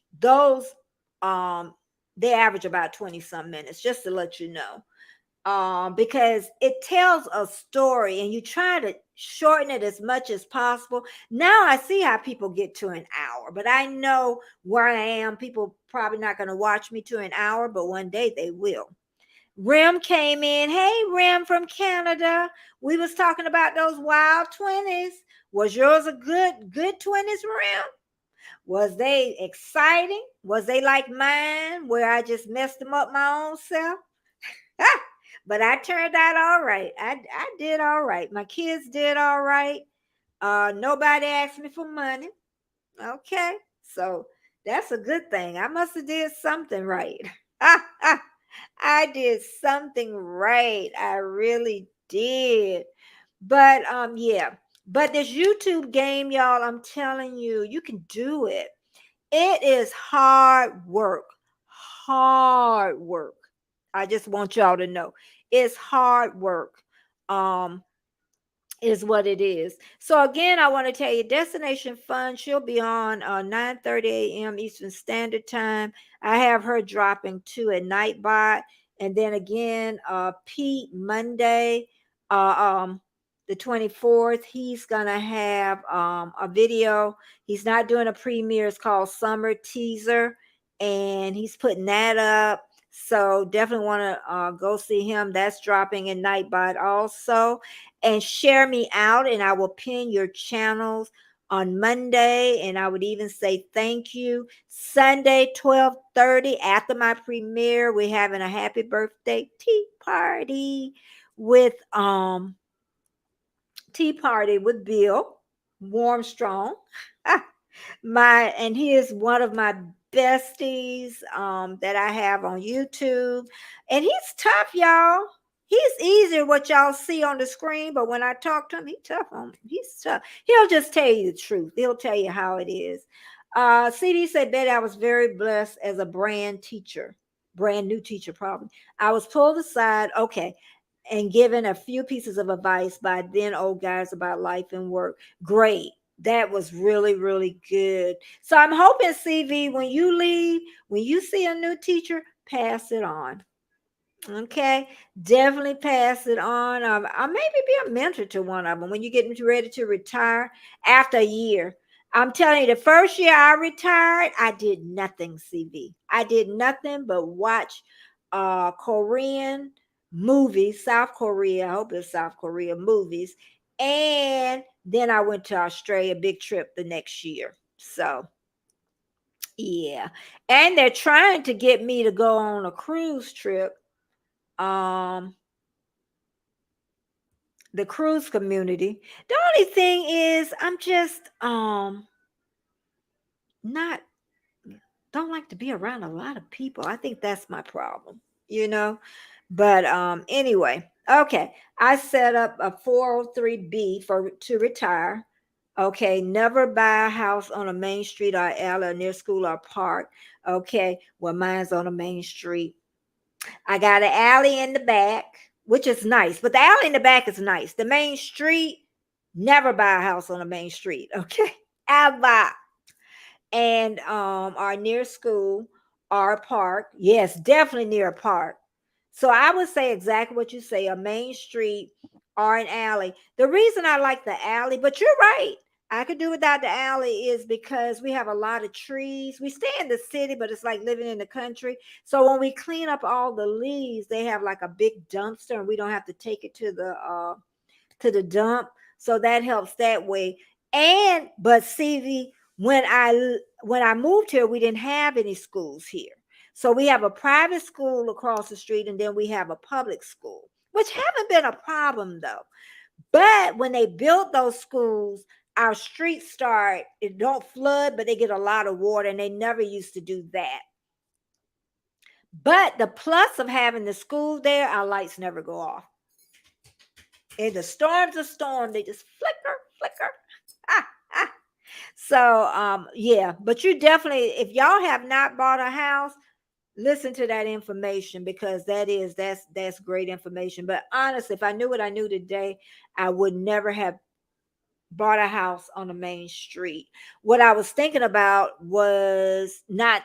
they average about 20 some minutes, just to let you know. Because it tells a story and you try to shorten it as much as possible. Now I see how people get to an hour, but I know where I am. People probably not going to watch me to an hour, but one day they will. Rim came in. Hey, Rim from Canada. We was talking about those wild 20s. Was yours a good 20s, Rim? Was they exciting? Was they like mine where I just messed them up my own self? But I turned out all right. I did all right. My kids did all right. Nobody asked me for money. Okay. So that's a good thing. I must have did something right. I did something right. I really did. But yeah. But this YouTube game, y'all, I'm telling you, you can do it. It is hard work. Hard work. I just want y'all to know. It's hard work. Um is what it is. So again, I want to tell you, Destination Fun, she'll be on 9:30 a.m. Eastern Standard Time. I have her dropping 2 at Nightbot. And then again, Pete Monday, uh, um, the 24th, he's gonna have a video. He's not doing a premiere, it's called Summer Teaser, and he's putting that up. So definitely want to go see him. That's dropping in Nightbot also. And share me out, and I will pin your channels on Monday, and I would even say thank you. Sunday 12:30 after my premiere, we're having a happy birthday with tea party with Bill Warmstrong. And he is one of my besties that I have on YouTube, and he's tough, y'all. He's easier what y'all see on the screen, but when I talk to him, he's tough. He'll just tell you the truth. He'll tell you how it is. CD said, Betty, I was very blessed as a brand new teacher, probably. I was pulled aside, okay, and given a few pieces of advice by then old guys about life and work. Great. That was really, really good. So I'm hoping, CV, when you leave, when you see a new teacher, pass it on. Okay, definitely pass it on. I'll maybe be a mentor to one of them when you get ready to retire after a year. I'm telling you, the first year I retired, I did nothing, CV. I did nothing but watch Korean movies, South Korea. I hope it's South Korea movies. And then I went to Australia, big trip the next year. So yeah. And they're trying to get me to go on a cruise trip. Um the cruise community. The only thing is I'm just not don't like to be around a lot of people. I think that's my problem, you know. But anyway, okay. I set up a 403B for to retire. Okay, never buy a house on a main street or alley or near school or park. Okay, well, mine's on a main street. I got an alley in the back, which is nice, but the alley in the back is nice. The main street, never buy a house on a main street, okay? Ever. And our near school, our park, yes, definitely near a park. So I would say exactly what you say, a main street or an alley. The reason I like the alley, but you're right, I could do without the alley, is because we have a lot of trees. We stay in the city, but it's like living in the country. So when we clean up all the leaves, they have like a big dumpster, and we don't have to take it to the dump. So that helps that way. And but see, when I moved here, we didn't have any schools here. So we have a private school across the street, and then we have a public school, which haven't been a problem though. But when they built those schools, our streets it don't flood, but they get a lot of water, and they never used to do that. But the plus of having the school there, our lights never go off. In the storms of storm, they just flicker, flicker. Ah, ah. So yeah, but you definitely, if y'all have not bought a house, listen to that information, because that's great information. But honestly, if I knew what I knew today, I would never have bought a house on the main street. What I was thinking about was not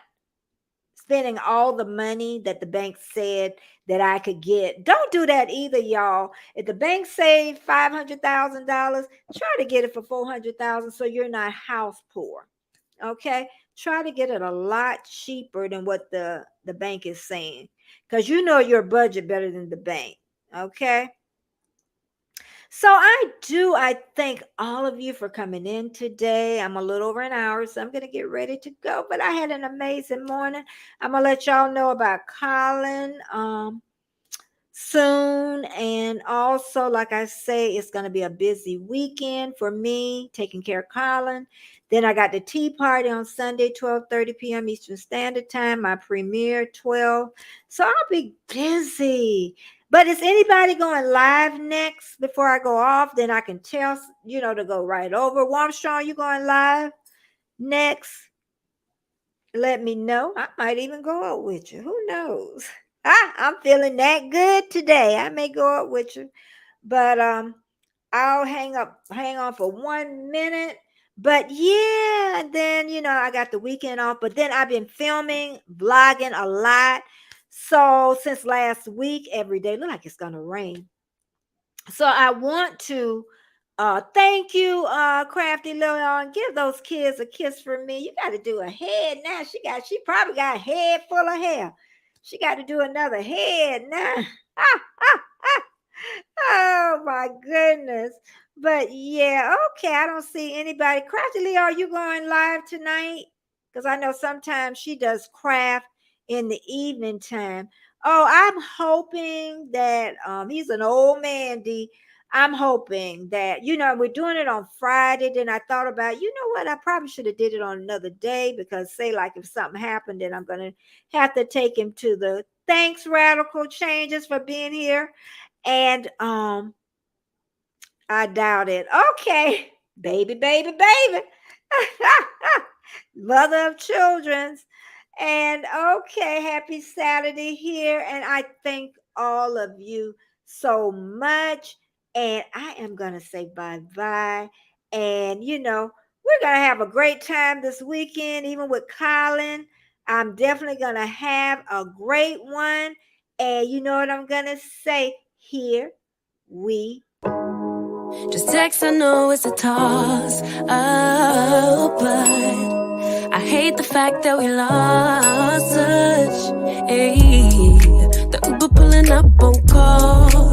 spending all the money that the bank said that I could get. Don't do that either, y'all. If the bank saved $500,000, try to get it for 400,000 so you're not house poor. Okay, try to get it a lot cheaper than what the bank is saying, because you know your budget better than the bank. Okay. So I thank all of you for coming in today. I'm a little over an hour, so I'm going to get ready to go. But I had an amazing morning. I'm going to let y'all know about Colin soon. And also, like I say, it's going to be a busy weekend for me taking care of Colin. Then I got the tea party on Sunday, 12:30 p.m. Eastern Standard Time. My premiere, 12. So I'll be busy. But is anybody going live next before I go off? Then I can tell, to go right over. Warmstrong, you going live next? Let me know. I might even go up with you. Who knows? I'm feeling that good today. I may go up with you. But I'll hang on for 1 minute. But yeah, and then I got the weekend off. But then I've been filming, vlogging a lot. So since last week, every day, look like it's gonna rain. So I want to thank you, Crafty Leon. Give those kids a kiss for me. You got to do a head now. She probably got a head full of hair. She got to do another head now. Oh my goodness. But yeah, okay. I don't see anybody. Crafty Leo, are you going live tonight? Because I know sometimes she does craft in the evening time. Oh, I'm hoping that he's an old man, D. I'm hoping that, we're doing it on Friday. Then I thought about, you know what? I probably should have did it on another day because say like if something happened, then I'm going to have to take him to the thanks radical changes for being here. And I doubt it. Okay. Baby. Mother of children's. And okay, happy Saturday here. And I thank all of you so much. And I am going to say bye-bye. And, we're going to have a great time this weekend, even with Colin. I'm definitely going to have a great one. And you know what I'm going to say? Here we just text, I know it's a toss up, but I hate the fact that we lost touch. The Uber pulling up on call.